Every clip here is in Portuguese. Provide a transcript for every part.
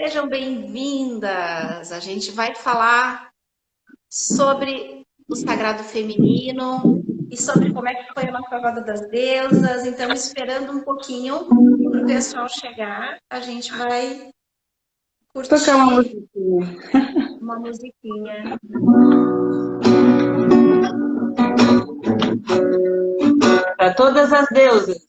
Sejam bem-vindas! A gente vai falar sobre o sagrado feminino e sobre como é que foi a nossa roda das deusas. Então, esperando um pouquinho para o pessoal chegar, a gente vai Tocar uma curtir musiquinha. uma musiquinha. Para todas as deusas.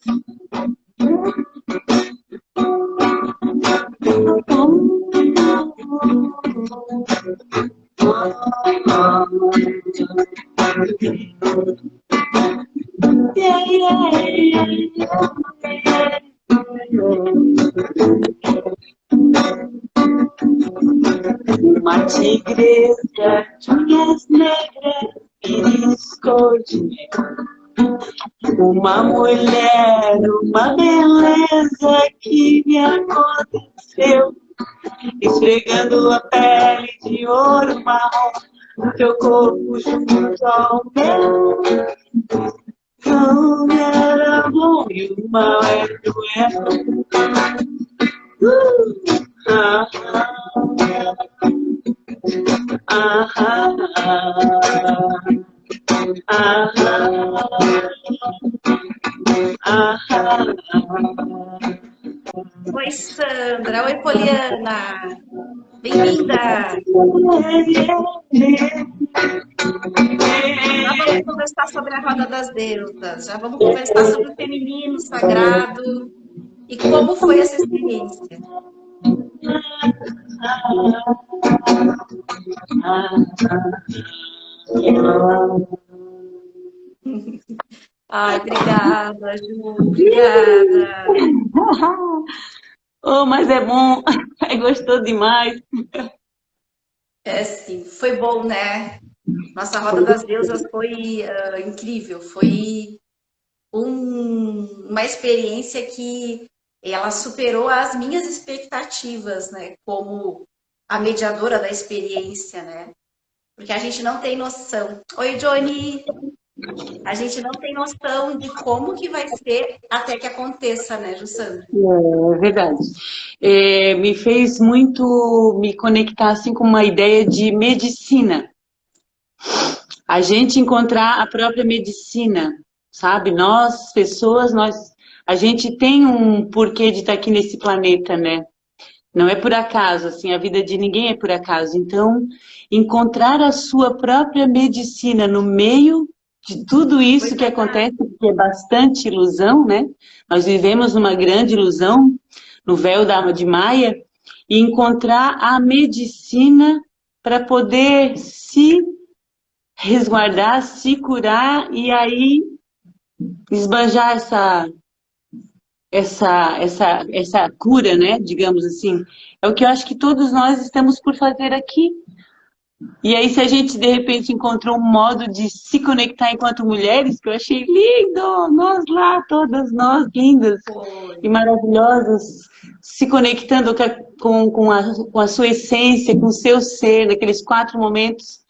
Uma tigresa de unhas negras e esconde. Uma mulher, uma beleza que me aconteceu, esfregando a pele de ouro marrom no teu corpo junto ao meu. Não era bom e o mal é cruel. Ah, ah, ah, ah, ah. Oi, Sandra! Oi, Poliana! Bem-vinda! Já vamos conversar sobre a roda das deusas, já vamos conversar sobre o feminino sagrado e como foi essa experiência. Ai, obrigada, Ju, obrigada. Oh, mas é bom, é gostoso demais. É, sim, foi bom, né? Nossa Roda das Deusas foi incrível, foi uma experiência que ela superou as minhas expectativas, né? Como a mediadora da experiência, né? Porque a gente não tem noção. Oi, Johnny! A gente não tem noção de como que vai ser até que aconteça, né, Jussandra? É verdade. Me fez muito me conectar assim com uma ideia de medicina. A gente encontrar a própria medicina, sabe? Nós, pessoas, a gente tem um porquê de estar aqui nesse planeta, né? Não é por acaso, assim, a vida de ninguém é por acaso. Então, encontrar a sua própria medicina no meio de tudo Foi isso que verdade. acontece, que é bastante ilusão, né? Nós vivemos numa grande ilusão, no véu de Maia, e encontrar a medicina para poder se resguardar, se curar e aí esbanjar essa cura, né? Digamos assim. É o que eu acho que todos nós estamos por fazer aqui. E aí, se a gente de repente encontrou um modo de se conectar enquanto mulheres, que eu achei lindo, nós lá, todas nós, lindas Foi. e maravilhosas, se conectando com a sua essência, com o seu ser, naqueles 4 momentos.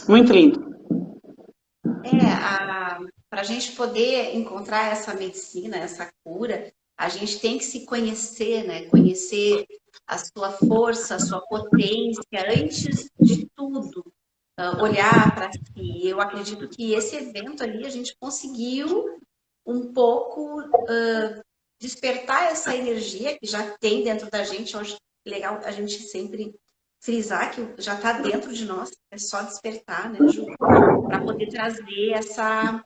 Muito lindo. Para a gente poder encontrar essa medicina, essa cura, a gente tem que se conhecer, né? Conhecer a sua força, a sua potência, antes de tudo, olhar para si. Eu acredito que esse evento ali a gente conseguiu um pouco despertar essa energia que já tem dentro da gente. Eu acho legal a gente sempre frisar que já está dentro de nós, é só despertar, né, Ju? Para poder trazer essa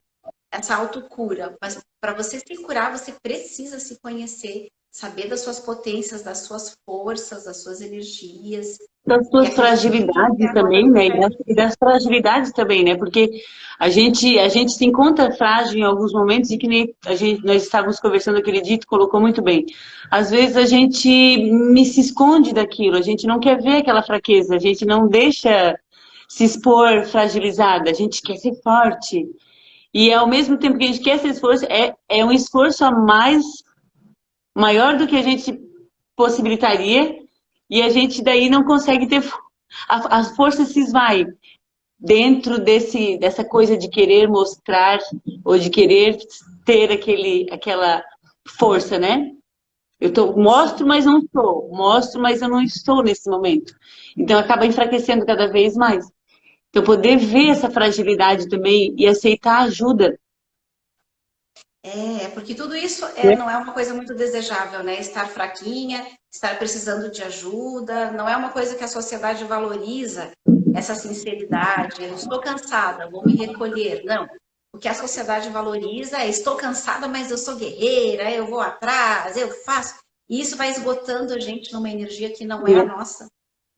autocura. Mas para você se curar, você precisa se conhecer, saber das suas potências, das suas forças, das suas energias. Das E suas acredito que isso é fragilidades a roda também, do né? pé. E das fragilidades também, né? Porque a gente se encontra frágil em alguns momentos e que nem nós estávamos conversando aquele dia, tu colocou muito bem. Às vezes a gente se esconde daquilo, a gente não quer ver aquela fraqueza, a gente não deixa se expor fragilizada, a gente quer ser forte. E ao mesmo tempo que a gente quer ser esforço, é um esforço a mais maior do que a gente possibilitaria e a gente daí não consegue ter a força se esvai dentro dessa coisa de querer mostrar ou de querer ter aquela força, né? Mostro, mas não estou. Mostro, mas eu não estou nesse momento. Então acaba enfraquecendo cada vez mais. Então poder ver essa fragilidade também e aceitar ajuda. Porque tudo isso Né? não é uma coisa muito desejável, né? Estar fraquinha, estar precisando de ajuda, não é uma coisa que a sociedade valoriza, essa sinceridade. Eu estou cansada, vou me recolher. Não. O que a sociedade valoriza é: estou cansada, mas eu sou guerreira, eu vou atrás, eu faço. E isso vai esgotando a gente numa energia que não é a nossa.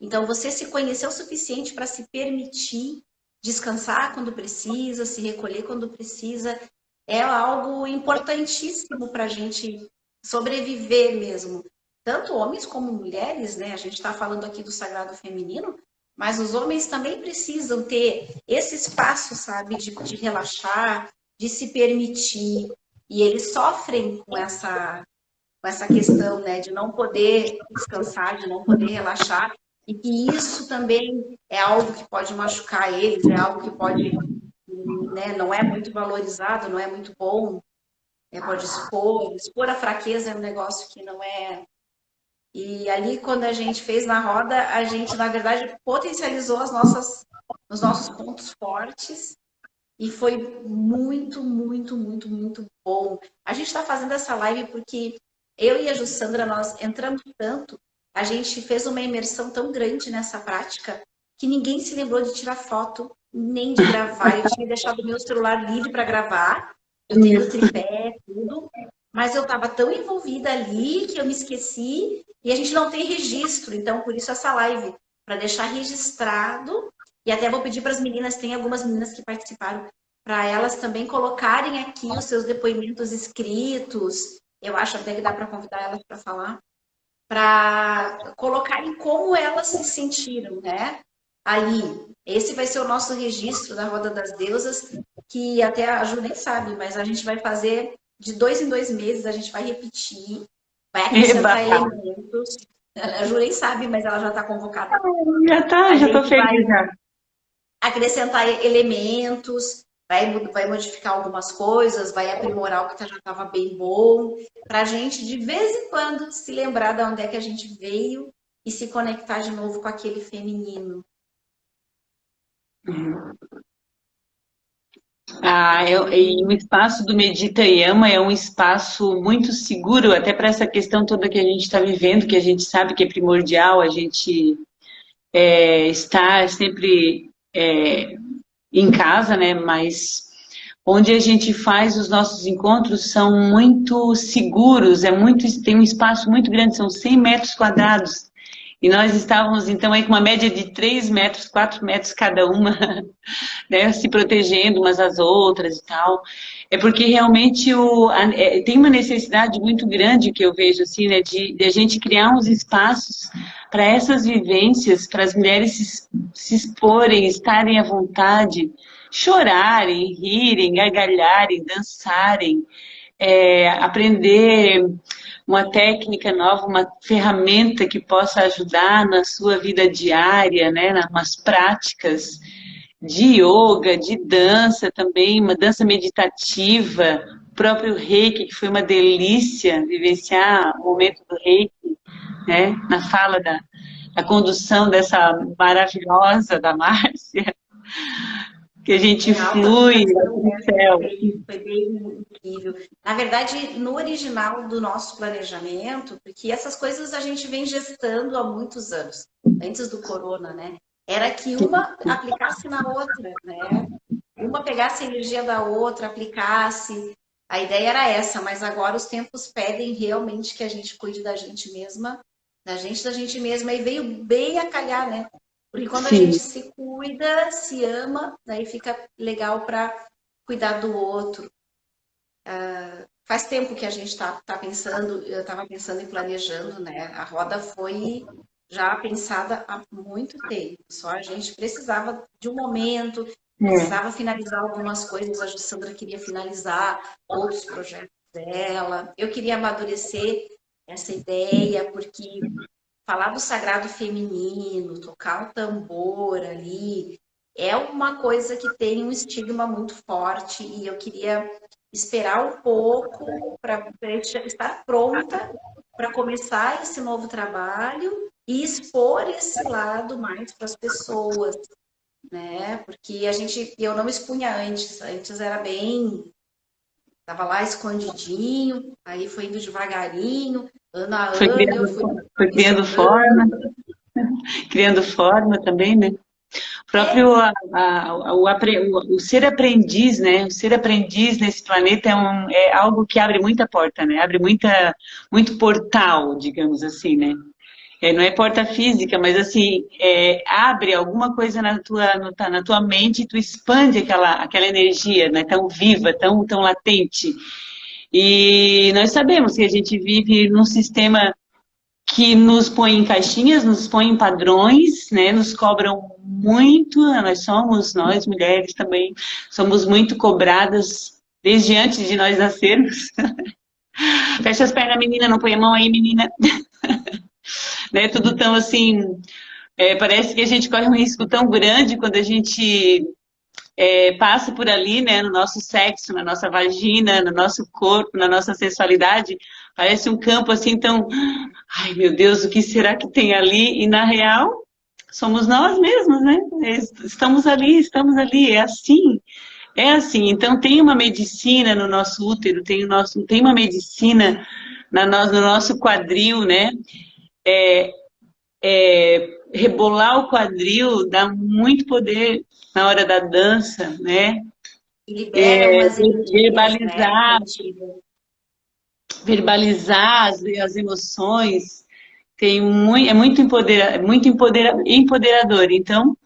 Então, você se conhecer o suficiente para se permitir descansar quando precisa, se recolher quando precisa, é algo importantíssimo para a gente sobreviver mesmo. Tanto homens como mulheres, né? A gente está falando aqui do sagrado feminino, mas os homens também precisam ter esse espaço, sabe, de relaxar, de se permitir. E eles sofrem com essa questão, né, de não poder descansar, de não poder relaxar, e que isso também é algo que pode machucar eles, é algo que pode, né, não é muito valorizado, não é muito bom, pode expor a fraqueza é um negócio que não é. E ali, quando a gente fez na roda, a gente, na verdade, potencializou os nossos pontos fortes e foi muito, muito, muito, muito bom. A gente está fazendo essa live porque eu e a Jussandra, nós entramos tanto, a gente fez uma imersão tão grande nessa prática que ninguém se lembrou de tirar foto, nem de gravar. Eu tinha deixado o meu celular livre para gravar, eu tenho o tripé, tudo, mas eu estava tão envolvida ali que eu me esqueci e a gente não tem registro. Então, por isso essa live, para deixar registrado. E até vou pedir para as meninas, tem algumas meninas que participaram, para elas também colocarem aqui os seus depoimentos escritos. Eu acho até que dá para convidar elas para falar, para colocarem como elas se sentiram, né? Ali. Esse vai ser o nosso registro da Roda das Deusas, que até a Ju nem sabe, mas a gente vai fazer de 2 em 2 meses, a gente vai repetir, vai Eba, acrescentar elementos. A Ju nem sabe, mas ela já está convocada. já tá, A já tô gente vai feliz já. acrescentar elementos, vai modificar algumas coisas, vai aprimorar o que já estava bem bom, para a gente, de vez em quando, se lembrar de onde é que a gente veio e se conectar de novo com aquele feminino. E o espaço do Medita e Ama é um espaço muito seguro, até para essa questão toda que a gente está vivendo, que a gente sabe que é primordial, a gente estar sempre em casa, né? Mas onde a gente faz os nossos encontros são muito seguros, tem um espaço muito grande, são 100 metros quadrados. E nós estávamos, então, aí com uma média de 3 metros, 4 metros cada uma, né, se protegendo umas às outras e tal. É porque realmente tem uma necessidade muito grande que eu vejo, assim, né, de a gente criar uns espaços para essas vivências, para as mulheres se exporem, estarem à vontade, chorarem, rirem, gargalharem, dançarem, aprender uma técnica nova, uma ferramenta que possa ajudar na sua vida diária, né, nas práticas de yoga, de dança também, uma dança meditativa, o próprio Reiki, que foi uma delícia vivenciar o momento do Reiki, né, na fala da condução dessa maravilhosa da Márcia, que a gente Em alta flui vibração, no né? céu. Foi bem incrível. Na verdade, no original do nosso planejamento, porque essas coisas a gente vem gestando há muitos anos, antes do corona, né? Era que uma aplicasse na outra, né? Uma pegasse a energia da outra, aplicasse. A ideia era essa, mas agora os tempos pedem realmente que a gente cuide da gente mesma, e veio bem a calhar, né? Porque quando a gente Sim. se cuida, se ama, daí fica legal para cuidar do outro. Faz tempo que a gente tá pensando, eu estava pensando e planejando, né? A roda foi já pensada há muito tempo, só a gente precisava de um momento, É. precisava finalizar algumas coisas, a Jussandra queria finalizar outros projetos dela, eu queria amadurecer essa ideia, porque falar do sagrado feminino, tocar o tambor ali, é uma coisa que tem um estigma muito forte e eu queria esperar um pouco para estar pronta para começar esse novo trabalho e expor esse lado mais para as pessoas, né? Porque eu não me expunha antes era bem, tava lá escondidinho, aí foi indo devagarinho, ano a Foi ano eu criando, fui foi me soltando. criando forma também, né? O É, próprio o ser aprendiz, né? O ser aprendiz nesse planeta é algo que abre muita porta, né? Abre muito portal, digamos assim, né? Não é porta física, mas assim, abre alguma coisa na tua mente e tu expande aquela energia, né? Tão viva, tão latente. E nós sabemos que a gente vive num sistema que nos põe em caixinhas, nos põe em padrões, né? Nos cobram muito, nós mulheres também, somos muito cobradas desde antes de nós nascermos. Fecha as pernas, menina, não põe a mão aí, menina. Né? Tudo tão assim, parece que a gente corre um risco tão grande quando a gente passa por ali, né? No nosso sexo, na nossa vagina, no nosso corpo, na nossa sensualidade. Parece um campo assim tão, ai meu Deus, o que será que tem ali? E na real, somos nós mesmos, né? Estamos ali, é assim. É assim, então tem uma medicina no nosso útero, tem uma medicina no nosso quadril, né? Rebolar o quadril dá muito poder na hora da dança, né? e libera umas energias, né, Verbalizar, positivas. verbalizar as emoções é muito empoderador. Então,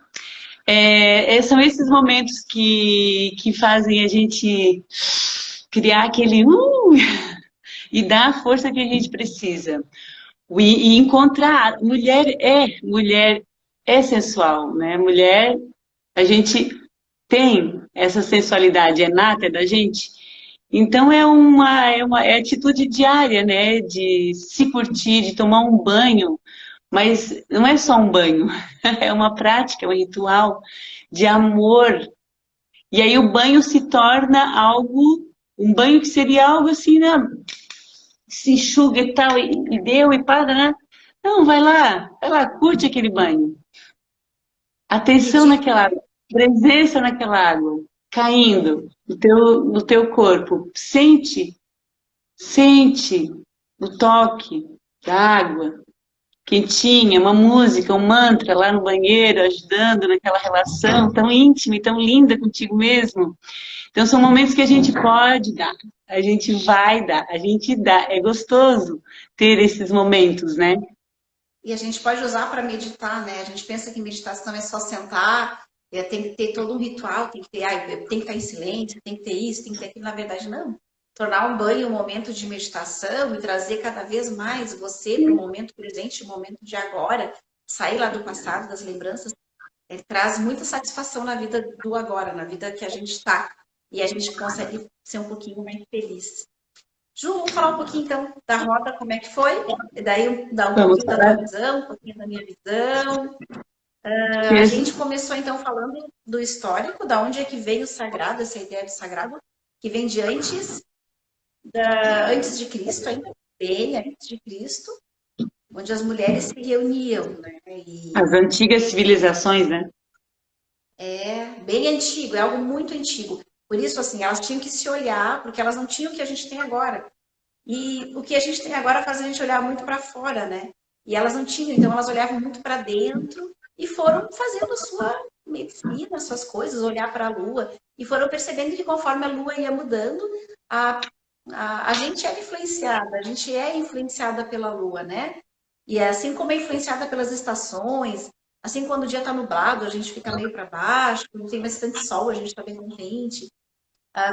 são esses momentos que fazem a gente criar aquele e dar a força que a gente precisa. E encontrar, mulher é sensual, né? Mulher, a gente tem essa sensualidade, nata da gente. Então é atitude diária, né? De se curtir, de tomar um banho, mas não é só um banho, é uma prática, é um ritual de amor. E aí o banho se torna um banho que seria algo assim, né? Se enxuga e tal, e deu, e para, né? Não, vai lá, curte aquele banho. Atenção Acredito, naquela água, presença naquela água, caindo no teu corpo. Sente o toque da água, quentinha, uma música, um mantra lá no banheiro, ajudando naquela relação tão íntima e tão linda contigo mesmo. Então, são momentos que a gente pode dar, a gente vai dar, a gente dá. É gostoso ter esses momentos, né? e a gente pode usar para meditar, né? A gente pensa que meditação é só sentar, tem que ter todo um ritual, tem que estar em silêncio, tem que ter isso, tem que ter aquilo. Na verdade, não. Tornar um banho um momento de meditação e trazer cada vez mais você para o momento presente, o momento de agora, sair lá do passado, das lembranças, traz muita satisfação na vida do agora, na vida que a gente está. E a gente consegue ser um pouquinho mais feliz. Ju, vamos falar um pouquinho então da roda, como é que foi? E daí dar um Vamos pouquinho da tua falar. visão, um pouquinho da minha visão. A gente começou então falando do histórico, da onde é que veio o sagrado, essa ideia do sagrado, que vem de antes de Cristo, ainda bem antes de Cristo, onde as mulheres se reuniam, né? E As antigas civilizações, né? é bem antigo, é algo muito antigo. Por isso, assim, elas tinham que se olhar, porque elas não tinham o que a gente tem agora. E o que a gente tem agora faz a gente olhar muito para fora, né? E elas não tinham, então elas olhavam muito para dentro e foram fazendo a sua medicina, as suas coisas, olhar para a lua. E foram percebendo que conforme a lua ia mudando, a, a gente era influenciada, a gente é influenciada pela lua, né? E é assim como é influenciada pelas estações, assim quando o dia está nublado, a gente fica meio para baixo, quando tem bastante sol, a gente está bem contente.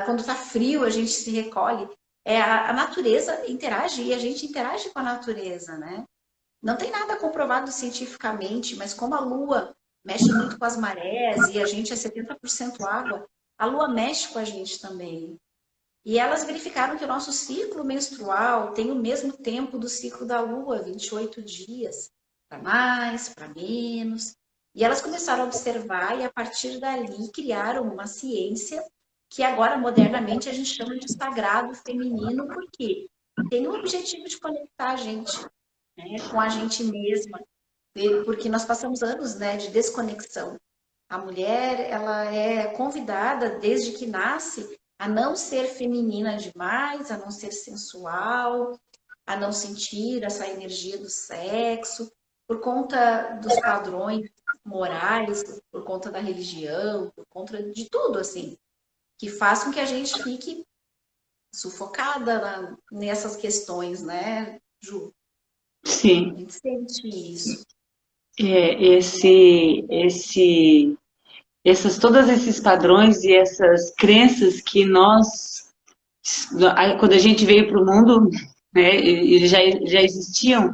Quando está frio, a gente se recolhe. A natureza interage e a gente interage com a natureza, né? Não tem nada comprovado cientificamente, mas como a Lua mexe muito com as marés e a gente é 70% água, a Lua mexe com a gente também. E elas verificaram que o nosso ciclo menstrual tem o mesmo tempo do ciclo da Lua, 28 dias, para mais, para menos. E elas começaram a observar e a partir dali criaram uma ciência que agora modernamente a gente chama de sagrado feminino, por quê? tem o objetivo de conectar a gente, né, com a gente mesma, porque nós passamos anos, né, de desconexão. A mulher, ela é convidada desde que nasce a não ser feminina demais, a não ser sensual, a não sentir essa energia do sexo, por conta dos padrões morais, por conta da religião, por conta de tudo, assim, que faz com que a gente fique sufocada nessas questões, né, Ju? Sim. A gente sente isso. Todos esses padrões e essas crenças que nós, quando a gente veio para o mundo, né, eles já existiam,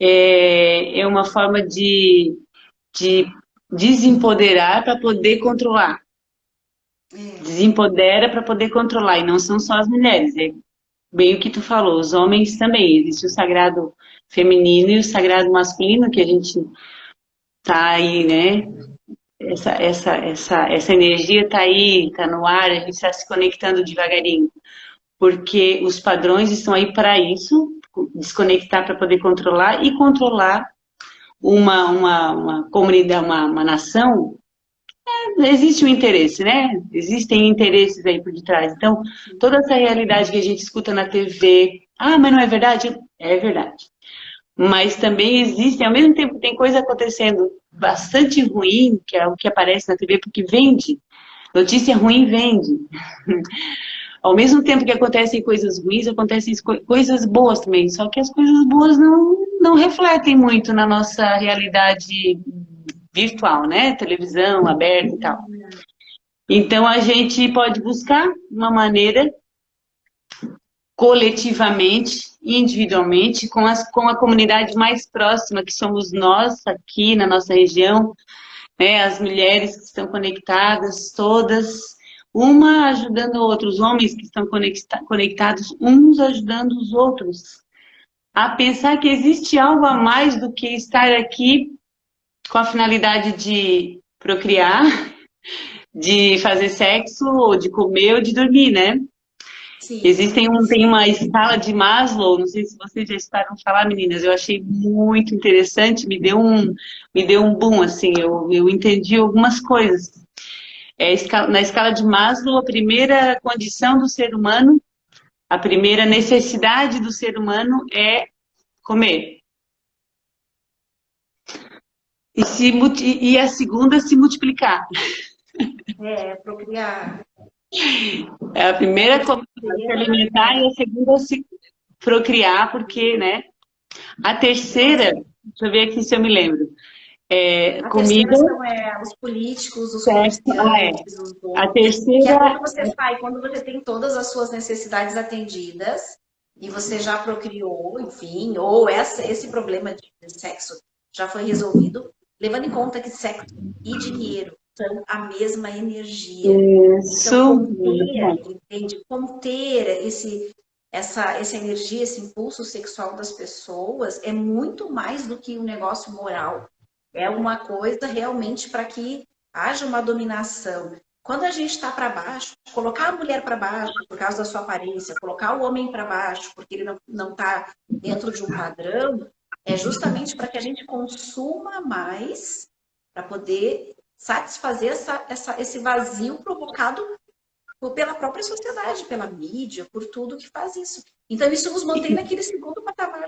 é uma forma de desempoderar para poder controlar. Desempodera para poder controlar, e não são só as mulheres, é bem o que tu falou, os homens também, existe o sagrado feminino e o sagrado masculino, que a gente tá aí, né? Essa energia tá aí, tá no ar, a gente está se conectando devagarinho, porque os padrões estão aí para isso, desconectar para poder controlar, e controlar uma comunidade, uma nação. Existe um interesse, né? Existem interesses aí por detrás. Então, toda essa realidade que a gente escuta na TV, mas não é verdade? É verdade. Mas também existem, ao mesmo tempo, tem coisa acontecendo bastante ruim, que é o que aparece na TV, porque vende. Notícia ruim vende. Ao mesmo tempo que acontecem coisas ruins, acontecem coisas boas também. Só que as coisas boas não refletem muito na nossa realidade virtual, né? Televisão aberta e tal. Então, a gente pode buscar uma maneira, coletivamente, individualmente, com a comunidade mais próxima, que somos nós, aqui na nossa região, né? As mulheres que estão conectadas, todas, uma ajudando a outra, os homens que estão conectados, uns ajudando os outros, a pensar que existe algo a mais do que estar aqui com a finalidade de procriar, de fazer sexo, ou de comer, ou de dormir, né? Sim. Tem uma escala de Maslow, não sei se vocês já escutaram falar, meninas, eu achei muito interessante, me deu um boom, assim, eu entendi algumas coisas. Na escala de Maslow, a primeira condição do ser humano, a primeira necessidade do ser humano é comer. E a segunda, se multiplicar. Procriar. A primeira se alimentar e a segunda se procriar, porque, né? A terceira, deixa eu ver aqui se eu me lembro. Comida. São os políticos, os comerciantes, os donos. A terceira. Que é quando você sai, quando você tem todas as suas necessidades atendidas e você já procriou, enfim, ou esse problema de sexo já foi resolvido, levando em conta que sexo e dinheiro são a mesma energia. Isso. Então, conter essa energia, esse impulso sexual das pessoas é muito mais do que um negócio moral. É uma coisa realmente para que haja uma dominação. Quando a gente está para baixo, colocar a mulher para baixo por causa da sua aparência, colocar o homem para baixo porque ele não está dentro de um padrão, é justamente para que a gente consuma mais, para poder satisfazer esse vazio provocado pela própria sociedade, pela mídia, por tudo que faz isso. Então, isso nos mantém naquele segundo patamar.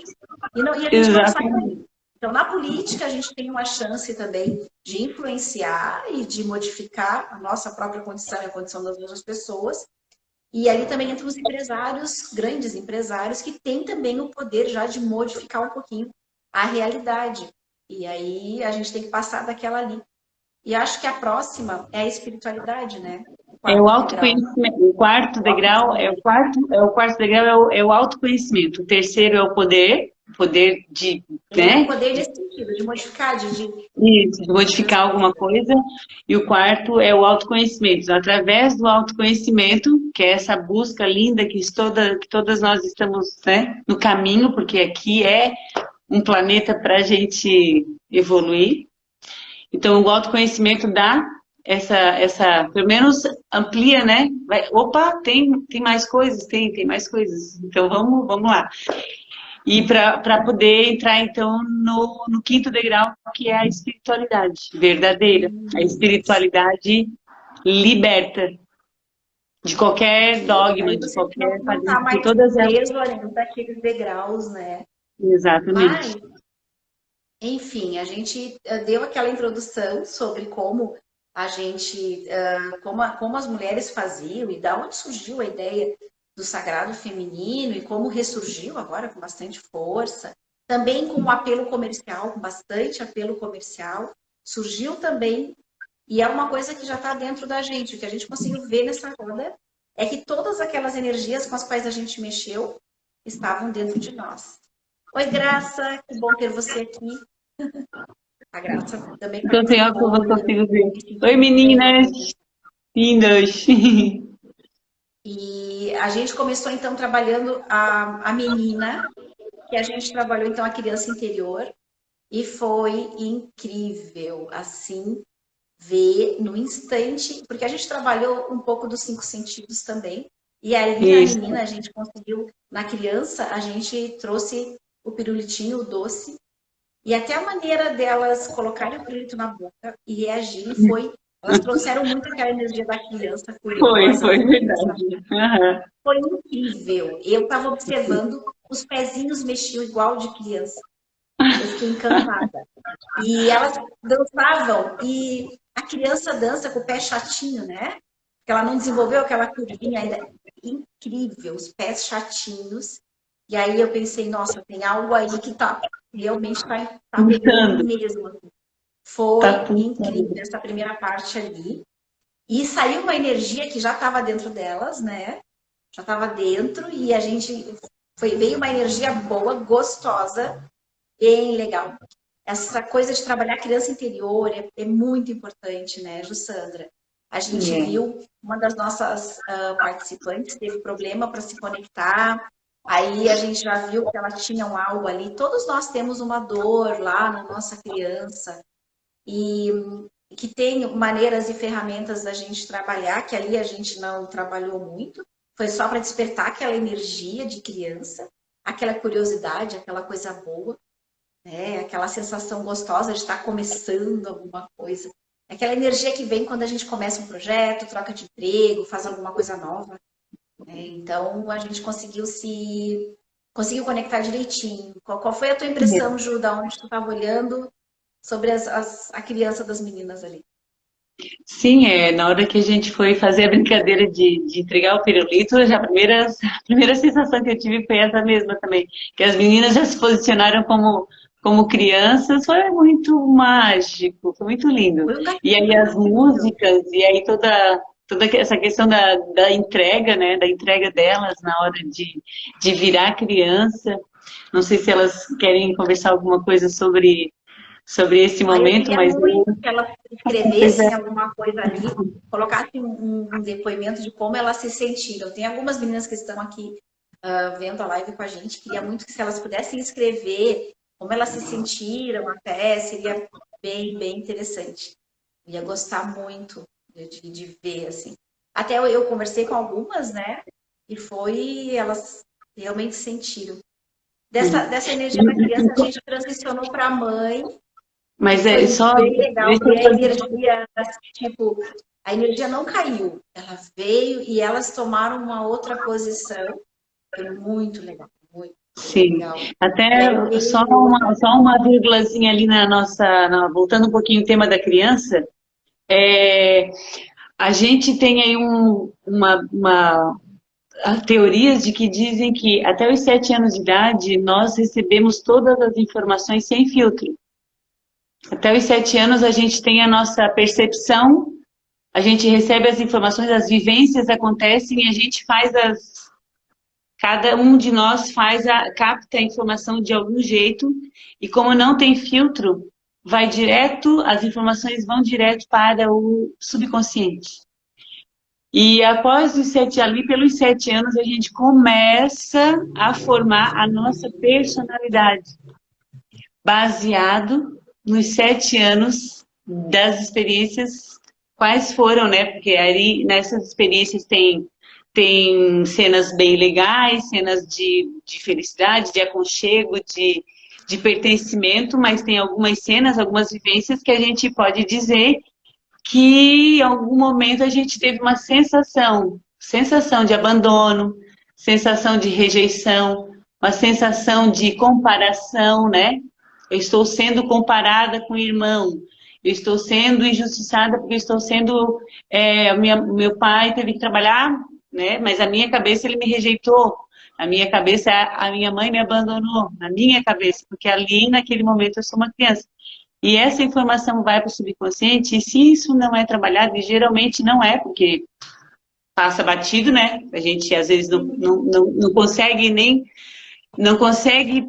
E a gente não sai daí. Então, na política, a gente tem uma chance também de influenciar e de modificar a nossa própria condição e a condição das outras pessoas. E ali também entram os empresários, grandes empresários, que têm também o poder já de modificar um pouquinho a realidade. E aí a gente tem que passar daquela ali. E acho que a próxima é a espiritualidade, né? É o autoconhecimento. O quarto degrau é o autoconhecimento. O terceiro é o poder de, né? O poder nesse sentido, de modificar, Isso, de modificar alguma coisa. E o quarto é o autoconhecimento. Então, através do autoconhecimento, que é essa busca linda que todas nós estamos, né, no caminho, porque aqui é um planeta para a gente evoluir. Então, o autoconhecimento dá pelo menos amplia, né? Opa, tem mais coisas, tem mais coisas. Então vamos lá. E para poder entrar, então, no quinto degrau, que é a espiritualidade verdadeira. A espiritualidade liberta de qualquer dogma, Aí de você qualquer não está padrão, de mais todas elas. preso ali daqueles degraus, né? Exatamente. Mas, enfim, a gente deu aquela introdução sobre como a gente, como as mulheres faziam e da onde surgiu a ideia do sagrado feminino e como ressurgiu agora com bastante força. Também com um apelo comercial, com bastante apelo comercial, surgiu também, e é uma coisa que já está dentro da gente. O que a gente conseguiu ver nessa roda é que todas aquelas energias com as quais a gente mexeu estavam dentro de nós. Oi, Graça, que bom ter você aqui. A Graça também Então, tem algo que eu participou. vou consigo ver. Oi, meninas! Lindas! E a gente começou, então, trabalhando a menina, que a gente trabalhou, então, a criança interior, e foi incrível, assim, ver no instante, porque a gente trabalhou um pouco dos 5 sentidos também, e ali na Isso. menina a gente conseguiu, na criança, a gente trouxe o pirulitinho, o doce, e até a maneira delas colocarem o pirulito na boca e reagirem foi. Elas trouxeram muito aquela energia da criança curiosa, Foi da criança. verdade. Uhum. Foi incrível. Eu estava observando, os pezinhos mexiam igual de criança. Eu fiquei encantada. E elas dançavam, e a criança dança com o pé chatinho, né? Porque ela não desenvolveu aquela curvinha ainda. Incrível, os pés chatinhos. E aí eu pensei, nossa, tem algo aí que realmente tá pegando Pulsando. mesmo. Foi Tá incrível pulsando. essa primeira parte ali. E saiu uma energia que já estava dentro delas, né? Já estava dentro e a gente veio uma energia boa, gostosa, bem legal. Essa coisa de trabalhar a criança interior é muito importante, né, Jussandra? A gente viu uma das nossas participantes teve problema para se conectar, aí a gente já viu que ela tinha um algo ali. Todos nós temos uma dor lá na nossa criança e que tem maneiras e ferramentas da gente trabalhar, que ali a gente não trabalhou muito, foi só para despertar aquela energia de criança, aquela curiosidade, aquela coisa boa, né? Aquela sensação gostosa de estar começando alguma coisa. Aquela energia que vem quando a gente começa um projeto, troca de emprego, faz alguma coisa nova. Né? Então, a gente conseguiu conectar direitinho. Qual foi a tua impressão, Ju, da onde tu estava olhando sobre a criança das meninas ali? Sim, na hora que a gente foi fazer a brincadeira de entregar o pirulito, já a primeira sensação que eu tive foi essa mesma também, que as meninas já se posicionaram como crianças, foi muito mágico, foi muito lindo. Foi um E aí as gatilho. músicas, e aí toda essa questão da entrega, né, da entrega delas na hora de virar criança. Não sei se elas querem conversar alguma coisa sobre esse Aí eu momento, queria mas muito que elas escrevessem eu... alguma coisa ali, colocassem um depoimento de como elas se sentiram. Tem algumas meninas que estão aqui vendo a live com a gente, queria muito que se elas pudessem escrever como elas se sentiram até, seria bem, bem interessante. Eu ia gostar muito de ver, assim. Até eu conversei com algumas, né? E elas realmente sentiram. Dessa energia da criança, a gente transicionou para a mãe, e Mas foi só, bem legal deixa ver eu a fazer. energia, tipo, a energia não caiu, ela veio e elas tomaram uma outra posição. Foi muito legal, muito Sim, legal. E aí até veio outra. só uma vírgulazinha ali voltando um pouquinho o tema da criança, é, a gente tem aí teorias de que dizem que até os 7 anos de idade nós recebemos todas as informações sem filtro. Até os 7 anos a gente tem a nossa percepção, a gente recebe as informações, as vivências acontecem e a gente cada um de nós capta a informação de algum jeito e como não tem filtro, as informações vão direto para o subconsciente. E após pelos 7 anos, a gente começa a formar a nossa personalidade, baseado nos 7 anos das experiências quais foram, né? Porque ali nessas experiências tem cenas bem legais, cenas de felicidade, de aconchego, de pertencimento, mas tem algumas cenas, algumas vivências que a gente pode dizer que em algum momento a gente teve uma sensação de abandono, sensação de rejeição, uma sensação de comparação, né? Eu estou sendo comparada com o irmão, eu estou sendo injustiçada porque eu estou sendo. Meu pai teve que trabalhar, né? Mas a minha cabeça ele me rejeitou. A minha cabeça, a minha mãe me abandonou, na minha cabeça, porque ali naquele momento eu sou uma criança. E essa informação vai para o subconsciente, e se isso não é trabalhado, e geralmente não é, porque passa batido, né? A gente às vezes não consegue nem, não consegue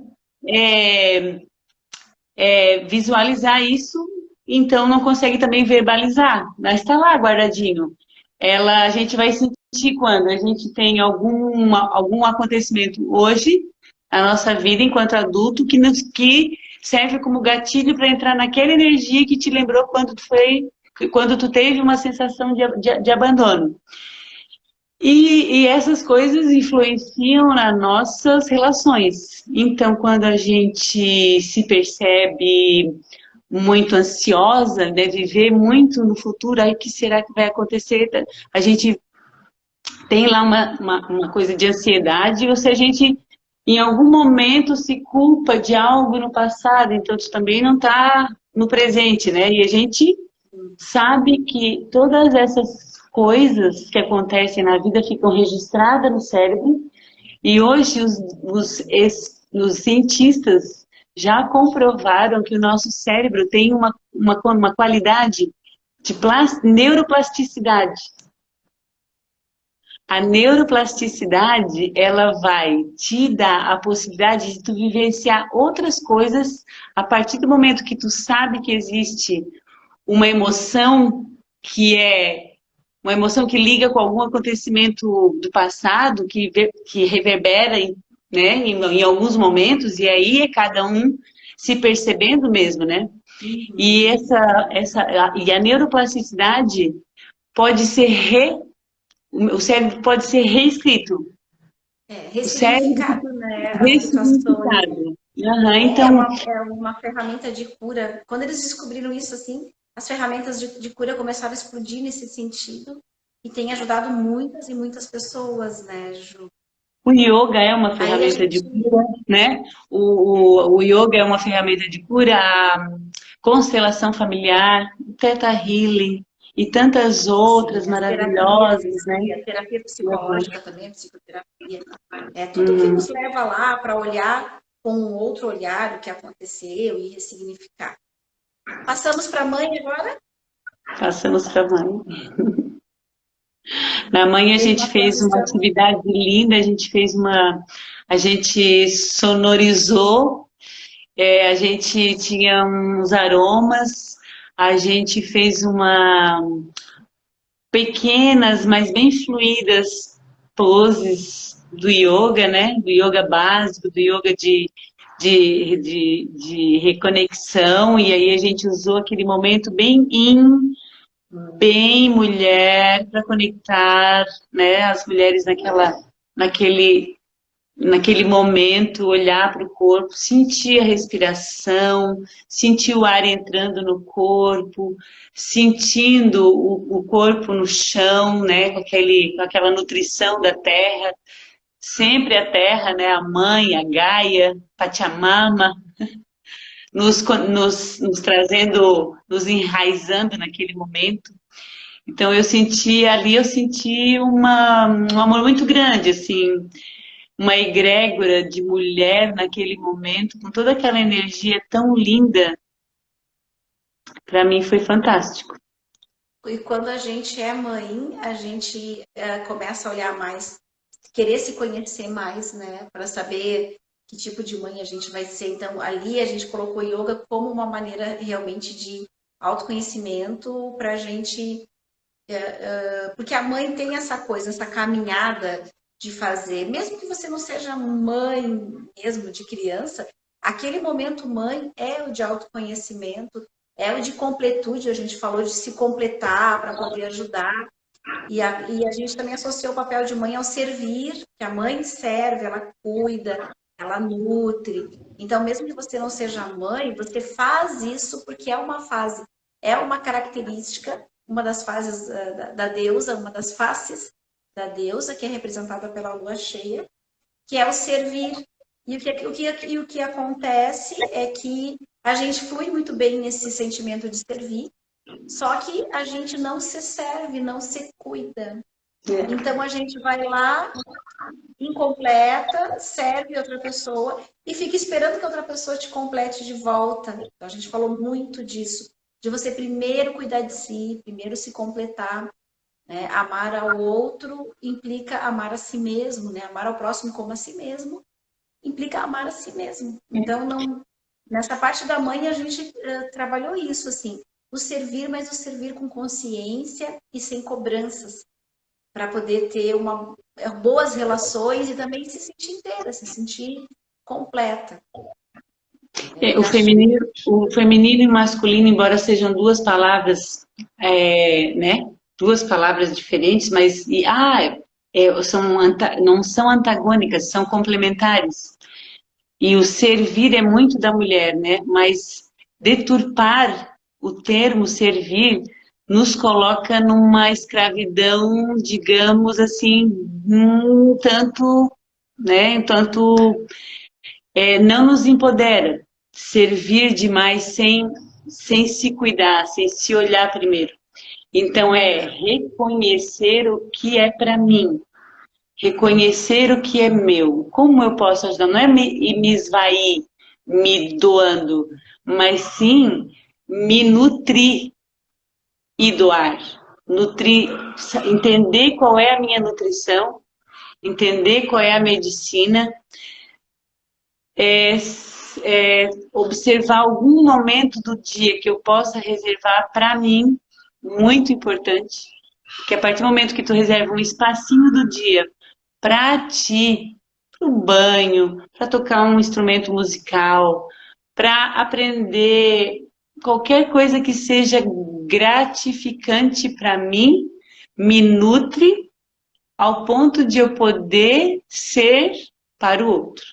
é, visualizar isso, então não consegue também verbalizar, mas está lá guardadinho. A gente vai sentir quando a gente tem algum acontecimento hoje, na nossa vida enquanto adulto, que serve como gatilho para entrar naquela energia que te lembrou quando tu teve uma sensação de abandono. E essas coisas influenciam nas nossas relações. Então, quando a gente se percebe muito ansiosa, né, viver muito no futuro, aí o que será que vai acontecer? A gente tem lá uma coisa de ansiedade, ou se a gente em algum momento se culpa de algo no passado, então isso também não está no presente, né? E a gente sabe que todas essas coisas que acontecem na vida ficam registradas no cérebro, e hoje os cientistas já comprovaram que o nosso cérebro tem uma qualidade de neuroplasticidade. A neuroplasticidade, ela vai te dar a possibilidade de tu vivenciar outras coisas a partir do momento que tu sabe que existe uma emoção uma emoção que liga com algum acontecimento do passado, que reverbera, né, em alguns momentos, e aí é cada um se percebendo mesmo, né? E a neuroplasticidade pode ser o cérebro pode ser reescrito. O cérebro Ressignificado, né? As situações. ressignificado. Uhum, então, É uma ferramenta de cura. Quando eles descobriram isso, assim, as ferramentas de cura começaram a explodir nesse sentido e tem ajudado muitas e muitas pessoas, né, Ju? o yoga é uma Aí a ferramenta de gente. cura, né? O yoga é uma ferramenta de cura, a constelação familiar, o Theta Healing e tantas outras Sim, as terapias, maravilhosas, né? e a terapia psicológica também, a psicoterapia. É tudo que Uhum. nos leva lá para olhar com um outro olhar o que aconteceu e ressignificar. Passamos para a mãe agora? Passamos para a mãe. Na mãe a Em gente uma fez uma transição. atividade linda, a gente sonorizou, a gente tinha uns aromas, a gente fez pequenas, mas bem fluídas poses do yoga, né? Do yoga básico, do yoga de reconexão, e aí a gente usou aquele momento bem mulher, para conectar, né, as mulheres naquele, naquele momento, olhar para o corpo, sentir a respiração, sentir o ar entrando no corpo, sentindo o corpo no chão, né, com aquela nutrição da terra, sempre a terra, né, a mãe, a Gaia, Pachamama, nos trazendo, nos enraizando naquele momento. Então eu senti um amor muito grande, assim, uma egrégora de mulher naquele momento, com toda aquela energia tão linda, para mim foi fantástico. E quando a gente é mãe, a gente começa a olhar mais, querer se conhecer mais, né? Para saber que tipo de mãe a gente vai ser. Então, ali a gente colocou yoga como uma maneira realmente de autoconhecimento para a gente. Porque a mãe tem essa coisa, essa caminhada de fazer, mesmo que você não seja mãe mesmo de criança, aquele momento mãe é o de autoconhecimento, é o de completude, a gente falou de se completar para poder ajudar. E a gente também associou o papel de mãe ao servir, que a mãe serve, ela cuida, ela nutre. Então, mesmo que você não seja mãe, você faz isso porque é uma fase, é uma característica, uma das fases da deusa, uma das faces da deusa, que é representada pela lua cheia, que é o servir. E o que acontece é que a gente flui muito bem nesse sentimento de servir, só que a gente não se serve, não se cuida. Então a gente vai lá, incompleta, serve outra pessoa e fica esperando que outra pessoa te complete de volta. Então, a gente falou muito disso, de você primeiro cuidar de si, primeiro se completar. Né? Amar ao outro implica amar a si mesmo, né? Amar ao próximo como a si mesmo implica amar a si mesmo. Então, não, nessa parte da mãe, a gente trabalhou isso, assim, o servir, mas o servir com consciência e sem cobranças, para poder ter boas relações e também se sentir inteira, se sentir completa. O feminino e masculino, embora sejam duas palavras, né? Duas palavras diferentes, mas não são antagônicas, são complementares. E o servir é muito da mulher, né? Mas deturpar o termo servir nos coloca numa escravidão, digamos assim, um tanto, né? Não nos empodera. Servir demais sem se cuidar, sem se olhar primeiro. Então, reconhecer o que é para mim, reconhecer o que é meu. Como eu posso ajudar? Não é me esvair, me doando, mas sim me nutrir e doar. Nutrir, entender qual é a minha nutrição, entender qual é a medicina, observar algum momento do dia que eu possa reservar para mim, muito importante, porque a partir do momento que tu reserva um espacinho do dia para ti, para o banho, para tocar um instrumento musical, para aprender qualquer coisa que seja gratificante para mim, me nutre ao ponto de eu poder ser para o outro.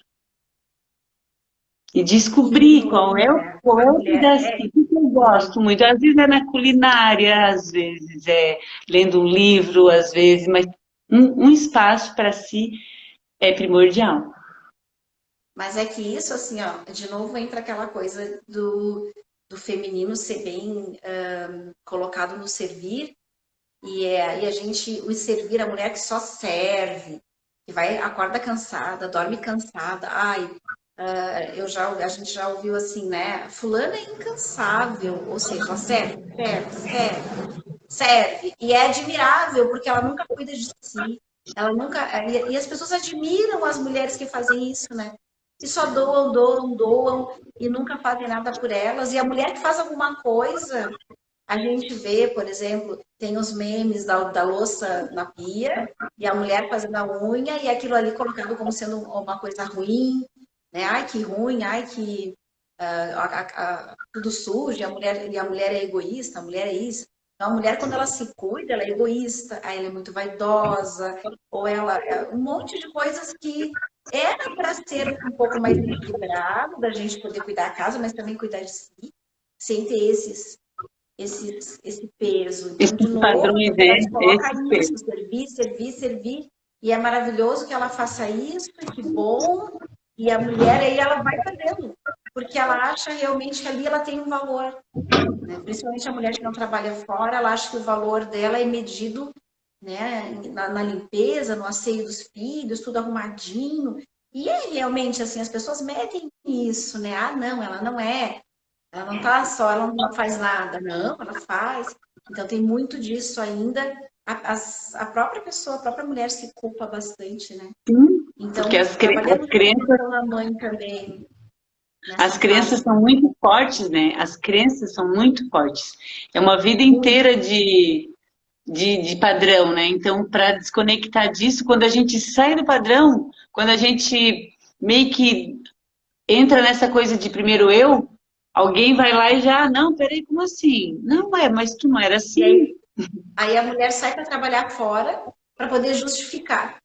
E descobrir qual é o pedacinho que eu gosto muito. Às vezes é na culinária, às vezes é lendo um livro, às vezes, mas um espaço para si é primordial. Mas é que isso, assim, ó, de novo entra aquela coisa do feminino ser bem colocado no servir, e a gente, o servir, a mulher que só serve, que acorda cansada, dorme cansada, a gente já ouviu assim, né? Fulana é incansável, ou seja, ela serve. E é admirável, porque ela nunca cuida de si. Ela nunca. E as pessoas admiram as mulheres que fazem isso, né? Que só doam e nunca fazem nada por elas. E a mulher que faz alguma coisa, a gente vê, por exemplo, tem os memes da louça na pia e a mulher fazendo a unha e aquilo ali colocado como sendo uma coisa ruim, né? Ai, que ruim, ai, que tudo sujo, e a mulher é egoísta, a mulher é isso. Então, a mulher, quando ela se cuida, ela é egoísta, aí ela é muito vaidosa, ou ela um monte de coisas que era para ser um pouco mais equilibrado, da gente poder cuidar da casa, mas também cuidar de si, sem ter esse peso. Então, de novo, ela coloca isso, servir, e é maravilhoso que ela faça isso, que bom, e a mulher aí ela vai fazendo, porque ela acha realmente que ali ela tem um valor, né? Principalmente a mulher que não trabalha fora, ela acha que o valor dela é medido, né, na limpeza, no asseio dos filhos, tudo arrumadinho, e realmente assim, as pessoas medem isso, né? Não, ela não é. Ela não tá só, ela não faz nada. Não, ela faz. Então tem muito disso ainda. A própria pessoa, a própria mulher se culpa bastante, né? Então, porque as crenças da mãe também. As crenças são muito fortes, né? As crenças são muito fortes. É uma vida inteira de padrão, né? Então, para desconectar disso, quando a gente sai do padrão, quando a gente meio que entra nessa coisa de primeiro eu, alguém vai lá e já, não, peraí, como assim? Não, mas tu não era assim. Aí a mulher sai para trabalhar fora para poder justificar.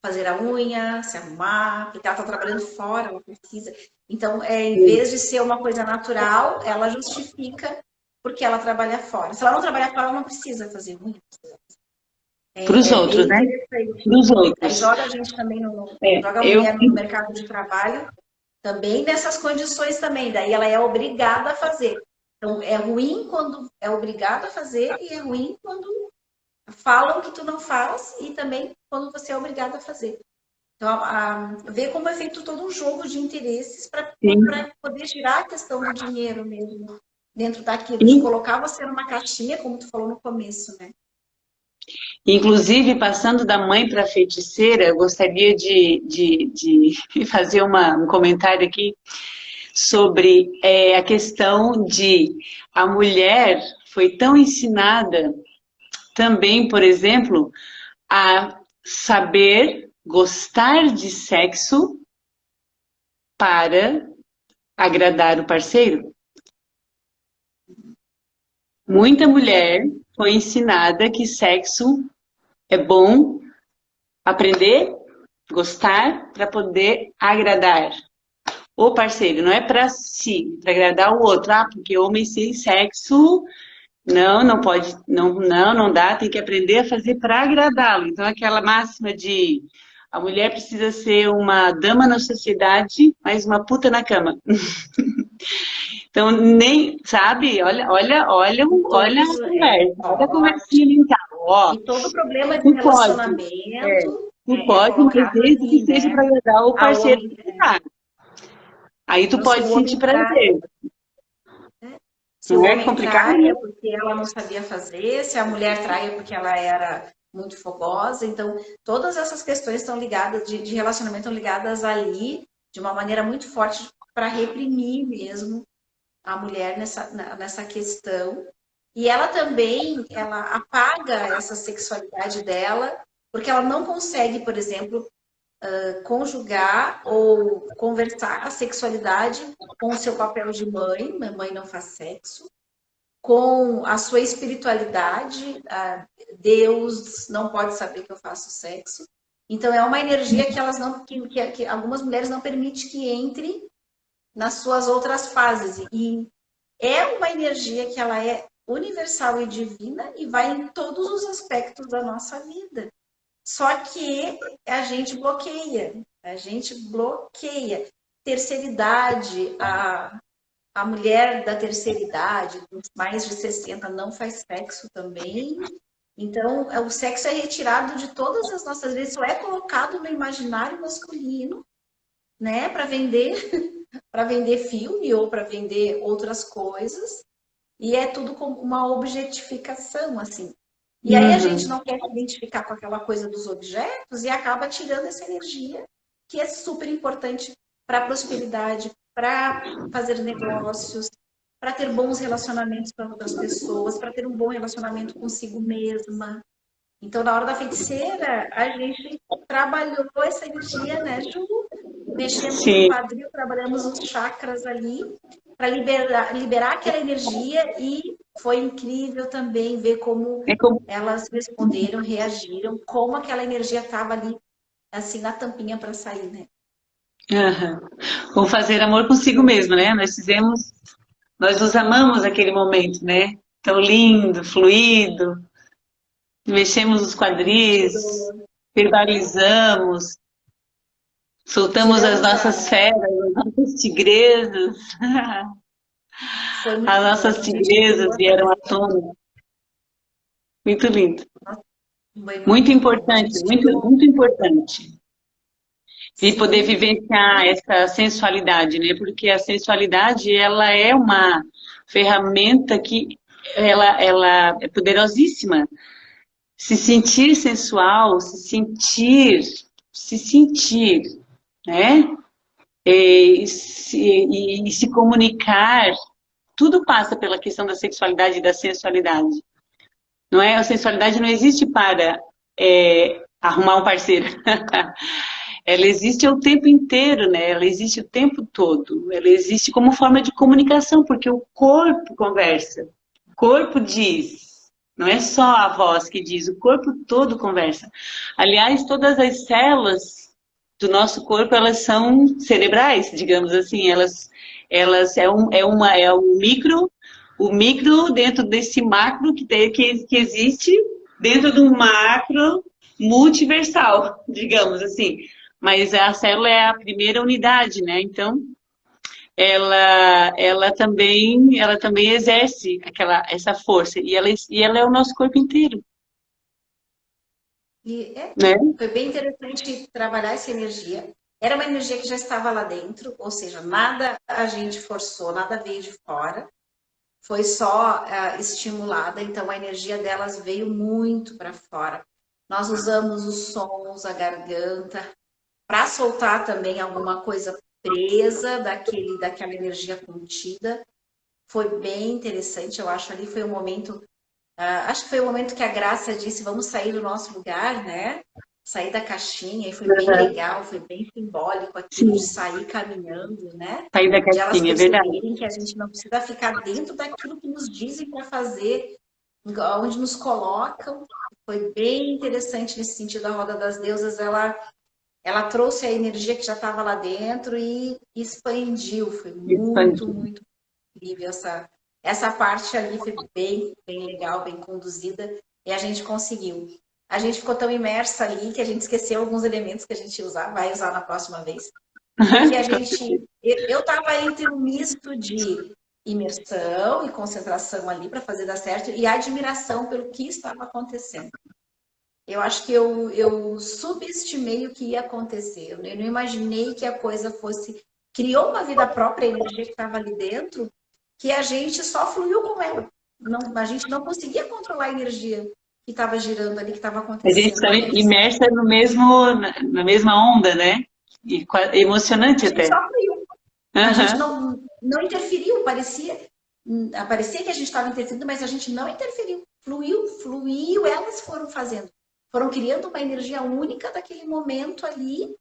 Fazer a unha, se arrumar, porque ela está trabalhando fora, ela precisa. Então, em vez de ser uma coisa natural, ela justifica porque ela trabalha fora. Se ela não trabalhar fora, ela não precisa fazer unha. Para os É outros, bem né? interessante. Para os Aí outros. joga a gente também, joga a Eu, mulher no mercado de trabalho também nessas condições também. Daí ela é obrigada a fazer. Então, é ruim quando é obrigada a fazer e é ruim quando falam que tu não faz e também quando você é obrigado a fazer. Então, ver como é feito todo um jogo de interesses para poder girar a questão do dinheiro mesmo dentro daquilo, de colocar você numa caixinha, como tu falou no começo, né? inclusive, passando da mãe para a feiticeira, eu gostaria de fazer um comentário aqui sobre a questão de a mulher foi tão ensinada também, por exemplo, a saber gostar de sexo para agradar o parceiro. Muita mulher foi ensinada que sexo é bom aprender, gostar, para poder agradar o parceiro. Não é para si, para agradar o outro. Ah, porque homem sem sexo não pode, não dá, tem que aprender a fazer para agradá-lo. Então, aquela máxima de a mulher precisa ser uma dama na sociedade, mas uma puta na cama. Então, nem, sabe, olha a conversa, olha a conversinha mental, ó. E todo problema de Tu pode, relacionamento tu é pode, mas colocado desde que ali, seja né? para agradar o A parceiro homem, que tá. Aí tu então, se pode o sentir homem trai, prazer. se o Não é homem complicado, trai né? é porque ela não sabia fazer, se a mulher trai é porque ela era muito fogosa. Então, todas essas questões estão ligadas, de relacionamento, estão ligadas ali de uma maneira muito forte para reprimir mesmo a mulher nessa questão. E ela também, ela apaga essa sexualidade dela, porque ela não consegue, por exemplo, conjugar ou conversar a sexualidade com o seu papel de mãe, mamãe não faz sexo, com a sua espiritualidade, Deus não pode saber que eu faço sexo. Então é uma energia que elas não, que algumas mulheres não permitem que entre nas suas outras fases. E é uma energia que ela é universal e divina e vai em todos os aspectos da nossa vida. Só que a gente bloqueia, Terceira idade, a mulher da terceira idade, dos mais de 60, não faz sexo também. Então, o sexo é retirado de todas as nossas vidas, só é colocado no imaginário masculino, né, para vender, para vender filme ou para vender outras coisas. E é tudo como uma objetificação, assim. E aí a gente não quer se identificar com aquela coisa dos objetos e acaba tirando essa energia que é super importante para a prosperidade, para fazer negócios, para ter bons relacionamentos com outras pessoas, para ter um bom relacionamento consigo mesma. Então, na hora da feiticeira, a gente trabalhou essa energia, né, Ju? Mexemos no Sim. quadril, trabalhamos os chakras ali para liberar aquela energia e foi incrível também ver como elas responderam, reagiram, como aquela energia estava ali, assim, na tampinha para sair, né? Uhum. Vamos fazer amor consigo mesmo, né? Nós nos amamos naquele momento, né? Tão lindo, fluido, mexemos os quadris, verbalizamos, soltamos as Tiramos nossas feras, as nossas tigresas. Foi muito As bom. nossas A gente tigresas criou essa vieram à questão. tona. Muito lindo. Foi Muito muito bom. A importante, gente muito, criou. muito importante. E poder Sim, vivenciar essa sensualidade, né? Porque a sensualidade, ela é uma ferramenta que ela é poderosíssima. Se sentir sensual, se sentir, né? E se comunicar, tudo passa pela questão da sexualidade e da sensualidade. Não é? A sensualidade não existe para arrumar um parceiro. ela existe o tempo inteiro, né? Ela existe o tempo todo. Ela existe como forma de comunicação, porque o corpo conversa. O corpo diz. Não é só a voz que diz, o corpo todo conversa. Aliás, todas as células do nosso corpo, elas são cerebrais, digamos assim. Elas é um micro, o micro dentro desse macro que existe dentro do macro multiversal, digamos assim. Mas a célula é a primeira unidade, né? Então, ela também exerce essa força. E ela é o nosso corpo inteiro, né? Foi bem interessante trabalhar essa energia. Era uma energia que já estava lá dentro, ou seja, nada a gente forçou, nada veio de fora, foi só estimulada, então a energia delas veio muito para fora. Nós usamos os sons, a garganta, para soltar também alguma coisa presa daquela energia contida. Foi bem interessante, eu acho. Ali foi o momento, acho que foi o momento que a Graça disse, vamos sair do nosso lugar, né? Sair da caixinha, e foi bem legal, foi bem simbólico aquilo de Sim, sair caminhando, né? sair da De elas caixinha, é verdade. perceberem que a gente não precisa ficar dentro daquilo que nos dizem para fazer, onde nos colocam. Foi bem interessante nesse sentido. A Roda das Deusas, ela trouxe a energia que já estava lá dentro e expandiu. Foi muito, Expandir. muito incrível. Essa parte ali foi bem, bem legal, bem conduzida e a gente conseguiu. A gente ficou tão imersa ali que a gente esqueceu alguns elementos que a gente vai usar na próxima vez. Porque eu estava entre um misto de imersão e concentração ali para fazer dar certo e admiração pelo que estava acontecendo. Eu acho que eu subestimei o que ia acontecer. Eu não imaginei que a coisa fosse. Criou uma vida própria, a energia que estava ali dentro, que a gente só fluiu com ela. Não, a gente não conseguia controlar a energia que estava girando ali, que estava A gente acontecendo está ali. imersa no na mesma onda, né? E emocionante A gente até. só fluiu. A gente Aham. não interferiu, parecia que a gente estava interferindo, mas a gente não interferiu. Fluiu, elas foram fazendo. Foram criando uma energia única daquele momento ali,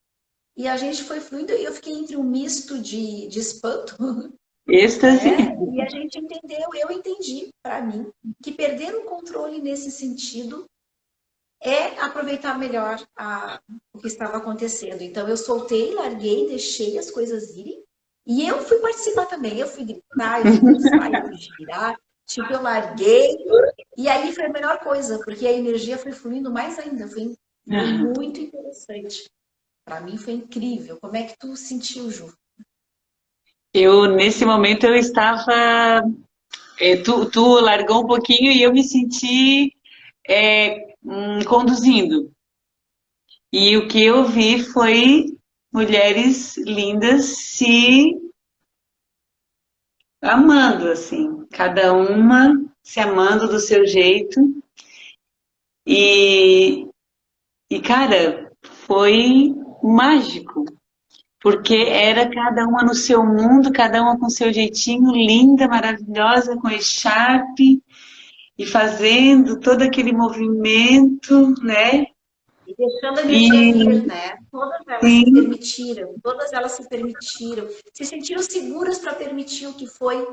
e a gente foi fluindo, e eu fiquei entre um misto de espanto, Êxtase. né? E a gente entendeu, eu entendi, para mim, que perder o controle nesse sentido é aproveitar melhor o que estava acontecendo. Então, eu soltei, larguei, deixei as coisas irem. E eu fui participar também. Eu fui gritar, eu fui dançar, eu fui girar. Tipo, eu larguei. E aí foi a melhor coisa, porque a energia foi fluindo mais ainda. Foi muito interessante. Para mim foi incrível. Como é que tu sentiu, Ju? Nesse momento, eu estava. Tu largou um pouquinho e eu me senti conduzindo. E o que eu vi foi mulheres lindas se amando, assim, cada uma se amando do seu jeito. E, cara, foi mágico, porque era cada uma no seu mundo, cada uma com seu jeitinho, linda, maravilhosa, com echarpe, e fazendo todo aquele movimento, né? E deixando a energia vir, E né? sim, todas elas se permitiram, se sentiram seguras para permitir o que foi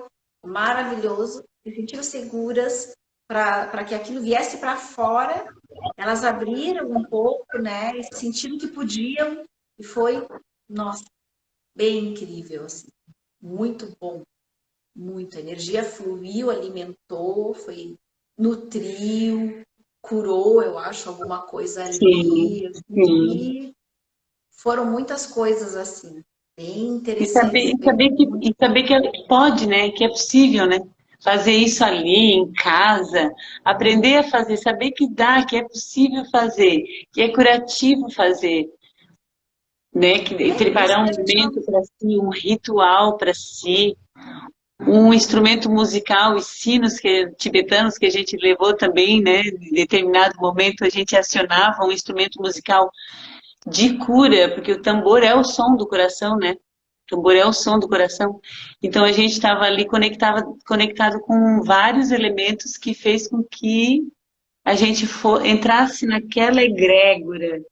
maravilhoso, se sentiram seguras para que aquilo viesse para fora, elas abriram um pouco, né? E sentiram que podiam, e foi, nossa, bem incrível, assim, muito bom, muito. A energia fluiu, alimentou, foi nutriu, curou, eu acho, alguma coisa sim, ali. Eu sim. senti, foram muitas coisas assim, bem E saber, interessantes e bem muito. e saber que pode, né? Que é possível, né? Fazer isso ali, em casa, aprender a fazer, saber que dá, que é possível fazer, que é curativo fazer, né? Que Mesmo preparar que um a gente não. momento para si, um ritual para si, um instrumento musical, os sinos tibetanos que a gente levou também, né? Em determinado momento a gente acionava um instrumento musical de cura, porque o tambor é o som do coração, né? O tambor é o som do coração. Então a gente estava ali conectado com vários elementos que fez com que a gente entrasse naquela egrégora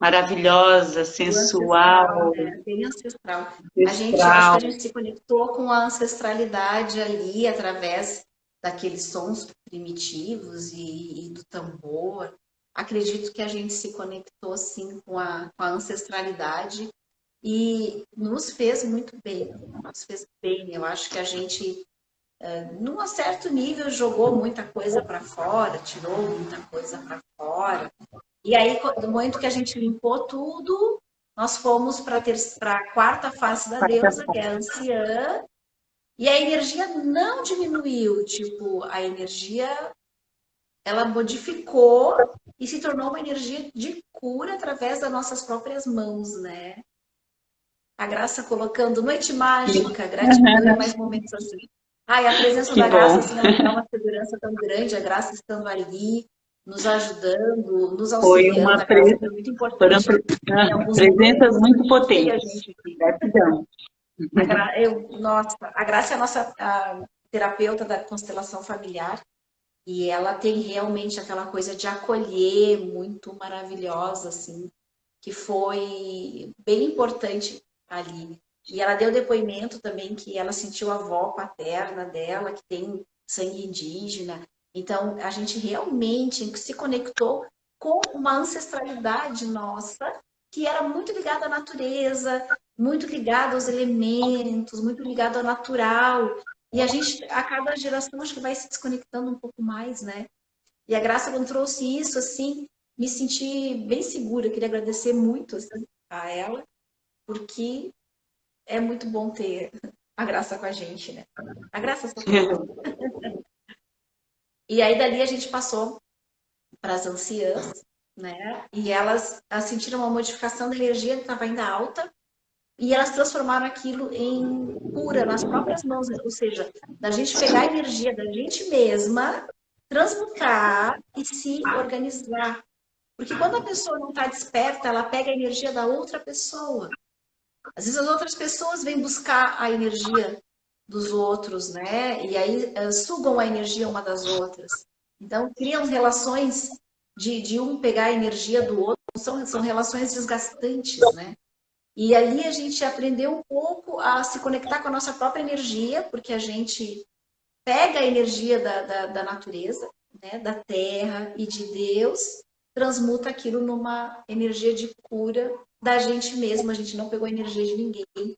maravilhosa, do ancestral, sensual, né? Bem ancestral. Acho que a ancestral. gente se conectou com a ancestralidade ali através daqueles sons primitivos e do tambor. Acredito que a gente se conectou sim com a ancestralidade e nos fez muito bem, nos fez bem. Eu acho que a gente, num certo nível, jogou muita coisa para fora, tirou muita coisa para fora. E aí, no momento que a gente limpou tudo, nós fomos para a quarta face da deusa, que é a anciã, e a energia não diminuiu, tipo, a energia ela modificou e se tornou uma energia de cura através das nossas próprias mãos, né? A Graça colocando noite mágica, gratidão e mais momentos assim. Ai, a presença Que da bom. Graça assim, ela me dá uma segurança tão grande, a Graça estando ali, nos ajudando, nos Foi auxiliando. uma A Graça foi muito foram importante em alguns presenças momentos. muito Tem a potentes. gente aqui. Gratidão. Nossa, a Graça é a nossa terapeuta da constelação familiar e ela tem realmente aquela coisa de acolher muito maravilhosa, assim, que foi bem importante ali. E ela deu depoimento também que ela sentiu a avó paterna dela, que tem sangue indígena. Então, a gente realmente se conectou com uma ancestralidade nossa, que era muito ligada à natureza, muito ligada aos elementos, muito ligada ao natural. E a gente, a cada geração, acho que vai se desconectando um pouco mais, né? E a Graça, quando trouxe isso, assim, me senti bem segura. Queria agradecer muito assim, a ela, porque é muito bom ter a Graça com a gente, né? A Graça só tem. E aí, dali, a gente passou para as anciãs, né? E elas sentiram uma modificação da energia que estava ainda alta, e elas transformaram aquilo em cura nas próprias mãos, ou seja, da gente pegar a energia da gente mesma, transmutar e se organizar. Porque quando a pessoa não está desperta, ela pega a energia da outra pessoa. Às vezes as outras pessoas vêm buscar a energia dos outros, né? E aí sugam a energia uma das outras. Então criam relações de um pegar a energia do outro, são relações desgastantes, né? E ali a gente aprendeu um pouco a se conectar com a nossa própria energia, porque a gente pega a energia da natureza, né, da terra e de Deus, transmuta aquilo numa energia de cura da gente mesmo. A gente não pegou a energia de ninguém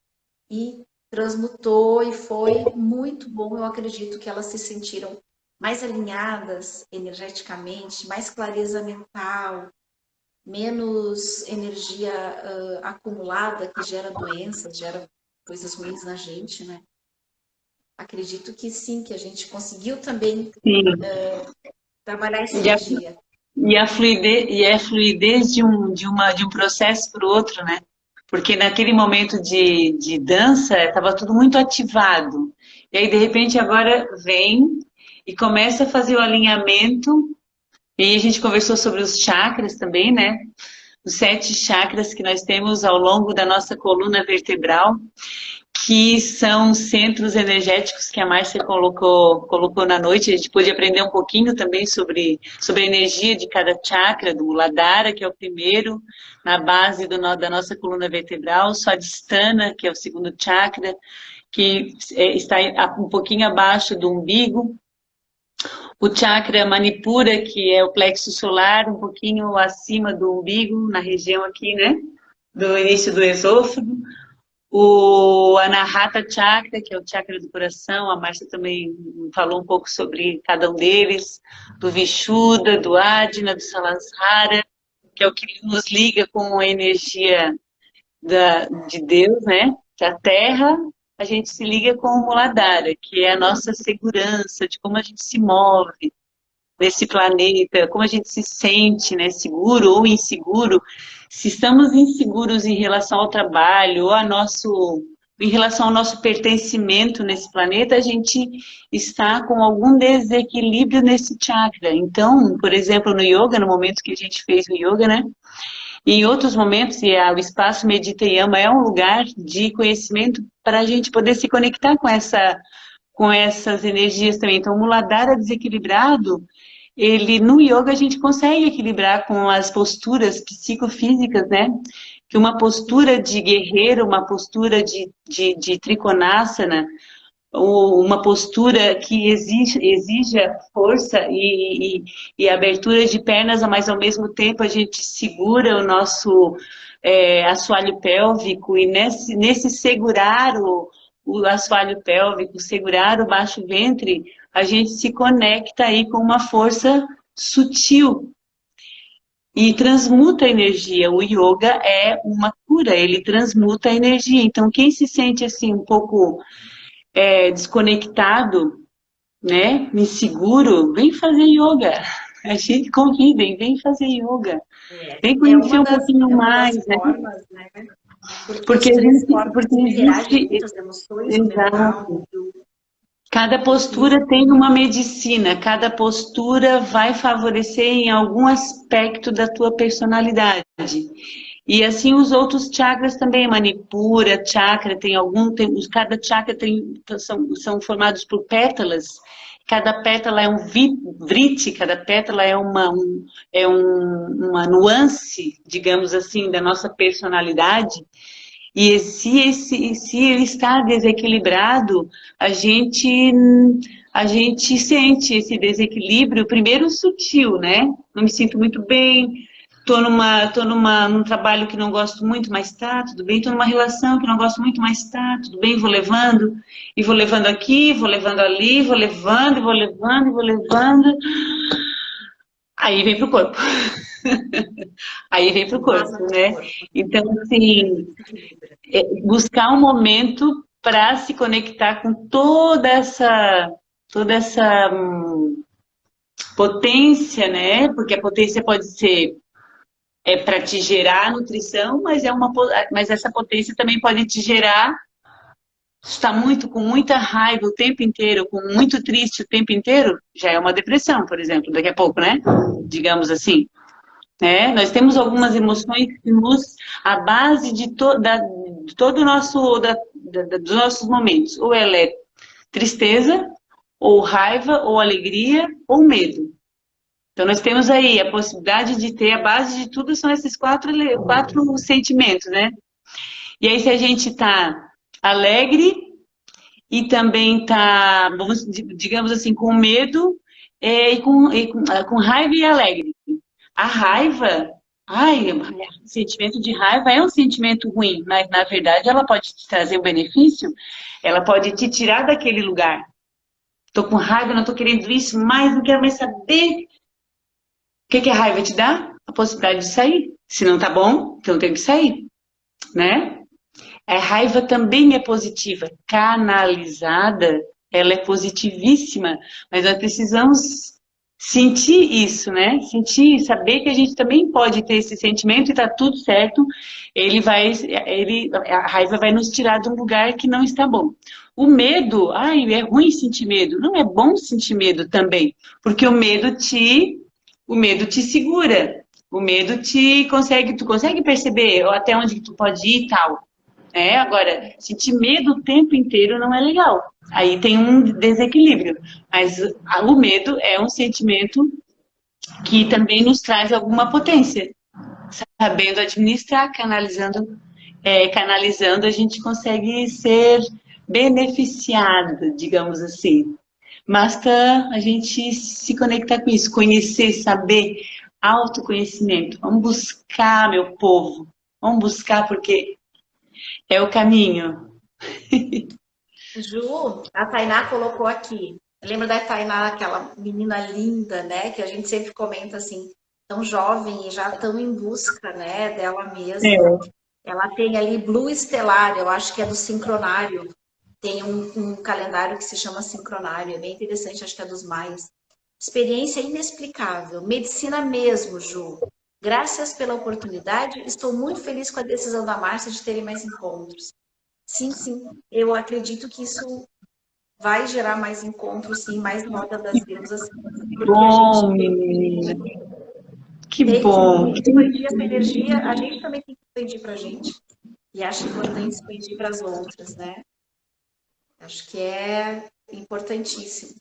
e transmutou e foi muito bom. Eu acredito que elas se sentiram mais alinhadas energeticamente, mais clareza mental, menos energia acumulada que gera doenças, gera coisas ruins na gente, né? Acredito que sim, que a gente conseguiu também Sim. trabalhar essa E a, energia. e a fluidez de um processo para o outro, né? Porque naquele momento de dança estava tudo muito ativado. E aí, de repente, agora vem e começa a fazer o alinhamento. E a gente conversou sobre os chakras também, né? Os 7 chakras que nós temos ao longo da nossa coluna vertebral, que são centros energéticos que a Márcia colocou na noite. A gente pôde aprender um pouquinho também sobre a energia de cada chakra, do Muladhara, que é o primeiro, na base da nossa coluna vertebral, o Swadhisthana, que é o segundo chakra, que está um pouquinho abaixo do umbigo, o chakra Manipura, que é o plexo solar, um pouquinho acima do umbigo, na região aqui, né, do início do esôfago. O Anahata Chakra, que é o chakra do coração, a Márcia também falou um pouco sobre cada um deles, do Vishuddha, do Adina, do Salasrara, que é o que nos liga com a energia de Deus, né? Da Terra, a gente se liga com o Muladhara, que é a nossa segurança, de como a gente se move nesse planeta, como a gente se sente, né, seguro ou inseguro, se estamos inseguros em relação ao trabalho ou em relação ao nosso pertencimento nesse planeta, a gente está com algum desequilíbrio nesse chakra. Então, por exemplo, no yoga, no momento que a gente fez o yoga, né, e em outros momentos, o espaço Medita Yama é um lugar de conhecimento para a gente poder se conectar com essas energias também. Então, o Muladhara desequilibrado, no yoga a gente consegue equilibrar com as posturas psicofísicas, né? Que uma postura de guerreiro, uma postura de trikonasana, ou uma postura que exija força e abertura de pernas, mas ao mesmo tempo a gente segura o nosso assoalho pélvico, e nesse segurar o assoalho pélvico, segurar o baixo ventre, a gente se conecta aí com uma força sutil e transmuta a energia. O yoga é uma cura, ele transmuta a energia. Então, quem se sente assim um pouco desconectado, né, inseguro, vem fazer yoga. A gente convidem, vem fazer yoga. Vem conhecer um pouquinho é uma mais, das né? formas, né? Porque os Porque três corpos porque interagem existe, muito, as emoções, o mental, exato. Cada postura tem uma medicina, cada postura vai favorecer em algum aspecto da tua personalidade. E assim os outros chakras também, Manipura, chakra, cada chakra são formados por pétalas. Cada pétala é um vriti, cada pétala é uma nuance, digamos assim, da nossa personalidade. E se ele está desequilibrado, a gente sente esse desequilíbrio, primeiro sutil, né? Não me sinto muito bem, num trabalho que não gosto muito, mas tá, tudo bem. Tô numa relação que não gosto muito, mas tá, tudo bem, vou levando. E vou levando aqui, vou levando ali, vou levando, e vou levando, e vou levando. Aí vem pro corpo. Aí vem pro corpo, vaza para o né? corpo. Então, assim, buscar um momento para se conectar com toda essa potência, né? Porque a potência pode ser para te gerar nutrição, mas essa potência também pode te gerar está muito com muita raiva o tempo inteiro, com muito triste o tempo inteiro, já é uma depressão, por exemplo, daqui a pouco, né? Digamos assim. Né? Nós temos algumas emoções que a base de todo o nosso, dos nossos momentos. Ou ela é tristeza, ou raiva, ou alegria, ou medo. Então nós temos aí a possibilidade de ter a base de tudo são esses quatro sentimentos, né? E aí se a gente está alegre e também está, digamos assim, com medo com raiva e alegre. A raiva, o sentimento de raiva é um sentimento ruim, mas na verdade ela pode te trazer um benefício, ela pode te tirar daquele lugar. Tô com raiva, não tô querendo isso mais, não quero mais saber. O que a raiva te dá? A possibilidade de sair. Se não tá bom, então tem que sair, né? A raiva também é positiva, canalizada, ela é positivíssima, mas nós precisamos sentir isso, né? Sentir, saber que a gente também pode ter esse sentimento e tá tudo certo. A raiva vai nos tirar de um lugar que não está bom. O medo, é ruim sentir medo. Não é bom sentir medo também, porque o medo te segura. O medo tu consegue perceber até onde que tu pode ir e tal. Agora, sentir medo o tempo inteiro não é legal. Aí tem um desequilíbrio. Mas o medo é um sentimento que também nos traz alguma potência. Sabendo administrar, canalizando, a gente consegue ser beneficiado, digamos assim. Basta a gente se conectar com isso, conhecer, saber, autoconhecimento. Vamos buscar, meu povo. Vamos buscar porque é o caminho. Ju, a Tainá colocou aqui. Lembra da Tainá, aquela menina linda, né? Que a gente sempre comenta assim, tão jovem e já tão em busca, né, dela mesma. É. Ela tem ali Blue Estelar, eu acho que é do Sincronário. Tem um calendário que se chama Sincronário, é bem interessante, acho que é dos maias. Experiência inexplicável, medicina mesmo, Ju. Graças pela oportunidade, estou muito feliz com a decisão da Márcia de terem mais encontros. Sim, sim, eu acredito que isso vai gerar mais encontros, sim, mais roda das deusas, porque a gente Bom, menina. Que tem que bom. expandir essa energia, a gente também tem que expandir para a gente. E acho importante expandir para as outras, né? Acho que é importantíssimo.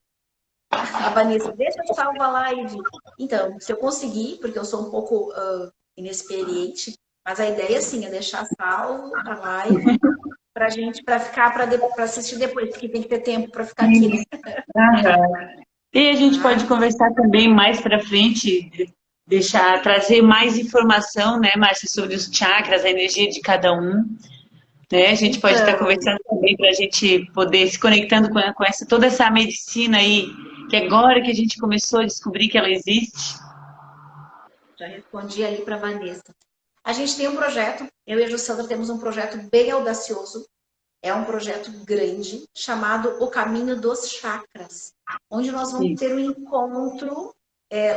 A Vanessa, deixa eu salvar a live. Então, se eu conseguir, porque eu sou um pouco inexperiente, mas a ideia, sim, é deixar salvo a live pra gente, para ficar, para assistir depois, porque tem que ter tempo para ficar aqui, né? Aham. E a gente Ah, pode conversar também mais para frente, deixar, trazer mais informação, né, Márcia, sobre os chakras, a energia de cada um, né? A gente pode estar então, conversando também para a gente poder se conectando com essa, toda essa medicina aí, que agora que a gente começou a descobrir que ela existe. já respondi ali para Vanessa. A gente tem um projeto, eu e a Jussandra temos um projeto bem audacioso, é um projeto grande, chamado O Caminho dos Chakras, onde nós vamos Sim. ter um encontro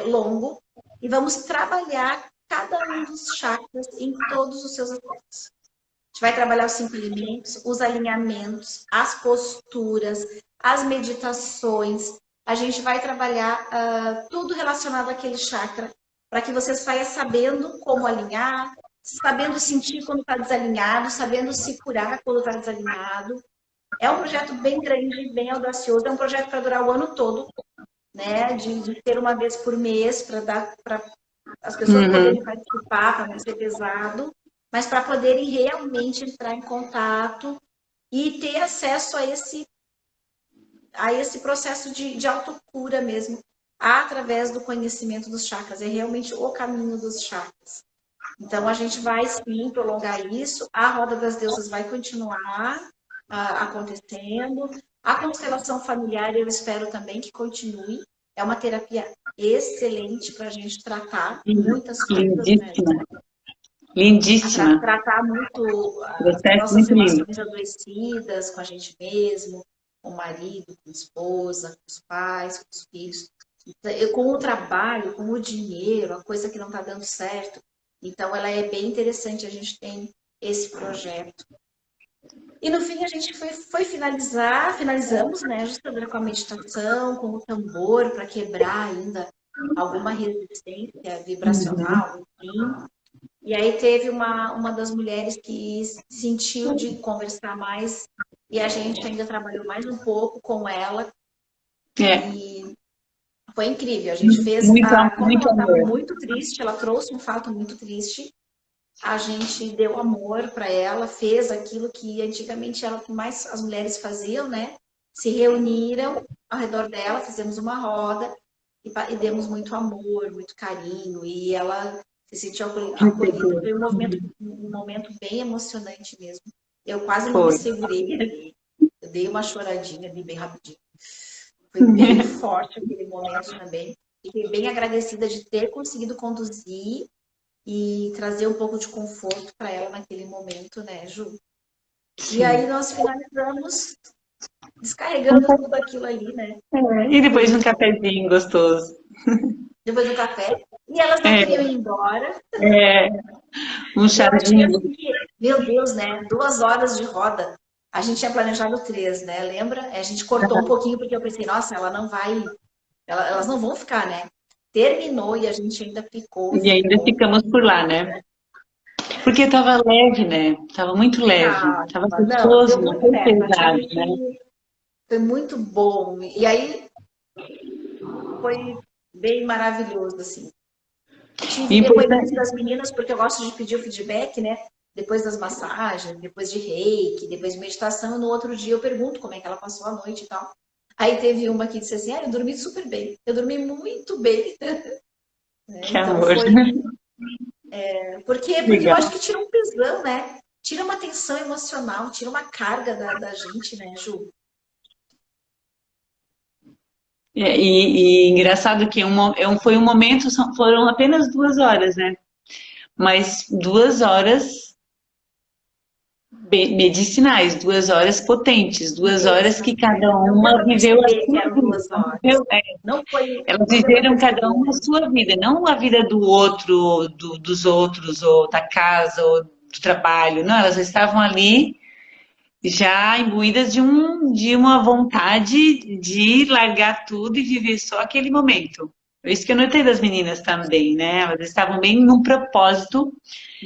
longo e vamos trabalhar cada um dos chakras em todos os seus aspectos. A gente vai trabalhar os 5 elementos, os alinhamentos, as posturas, as meditações. A gente vai trabalhar tudo relacionado àquele chakra, para que você saia sabendo como alinhar, sabendo sentir quando está desalinhado, sabendo se curar quando está desalinhado. É um projeto bem grande, bem audacioso. É um projeto para durar o ano todo, né? De ter uma vez por mês, para as pessoas poderem participar, para não ser pesado, mas para poderem realmente entrar em contato e ter acesso a esse processo de autocura mesmo, através do conhecimento dos chakras. É realmente o caminho dos chakras. Então, a gente vai sim prolongar isso. A Roda das Deusas vai continuar acontecendo. A constelação familiar, eu espero também que continue. É uma terapia excelente para a gente tratar muitas coisas, né? Lindíssima, lindíssima. Tratar muito as Processo nossas muito lindo. emoções adoecidas com a gente mesmo, com o marido, com a esposa, com os pais, com os filhos. Com o trabalho, com o dinheiro, a coisa que não está dando certo. Então, ela é bem interessante, a gente tem esse projeto. E no fim a gente foi finalizamos, né, justamente com a meditação, com o tambor, para quebrar ainda alguma resistência vibracional, enfim. E aí teve uma das mulheres que sentiu de conversar mais, e a gente ainda trabalhou mais um pouco com ela. É, E foi incrível. A gente fez, muito, como muito ela estava amor. muito triste, ela trouxe um fato muito triste. A gente deu amor para ela, fez aquilo que antigamente era o que mais as mulheres faziam, né? Se reuniram ao redor dela, fizemos uma roda e demos muito amor, muito carinho, e ela se sentiu acolhida. Foi um momento bem emocionante mesmo. Eu quase não me Foi. segurei ali. Eu dei uma choradinha ali bem rapidinho. Foi bem forte aquele momento também. Fiquei bem agradecida de ter conseguido conduzir e trazer um pouco de conforto para ela naquele momento, né, Ju? E aí nós finalizamos descarregando tudo aquilo ali, né? E depois um cafezinho gostoso. Depois do café. E elas não É, queriam ir embora. é, um Eu achei chazinho. assim que, meu Deus, né? 2 horas de roda. A gente tinha planejado 3, né? Lembra? A gente cortou um pouquinho porque eu pensei, nossa, ela não vai. Elas não vão ficar, né? Terminou e a gente ainda ficou, E ainda ficou. ficamos por lá, né? Porque tava leve, né? Tava muito leve. Ah, Tava não, deu gostoso, não muito foi certo. pesado, Achei né? que foi muito bom. E aí foi bem maravilhoso, assim. Tive depoimentos Importante. das meninas, porque eu gosto de pedir o feedback, né? Depois das massagens, depois de reiki, depois de meditação, no outro dia eu pergunto como é que ela passou a noite e tal. Aí teve uma que disse assim, eu dormi super bem, eu dormi muito bem. Que Então amor. foi... Porque eu Legal. acho que tira um pesão, né? Tira uma tensão emocional, tira uma carga da gente, né, Ju? E engraçado que foi um momento, foram apenas 2 horas, né? Mas 2 horas medicinais, 2 horas potentes, 2 horas que cada Não deu uma para viveu a perceber que sua eram vida. 2 horas. Viveu, elas Não deu para viveram cada perceber, uma a né? sua vida, não a vida do outro, dos outros, ou da casa, ou do trabalho. Não, elas estavam ali já imbuídas de uma vontade de largar tudo e viver só aquele momento. É isso que eu notei das meninas também, né? Elas estavam bem num propósito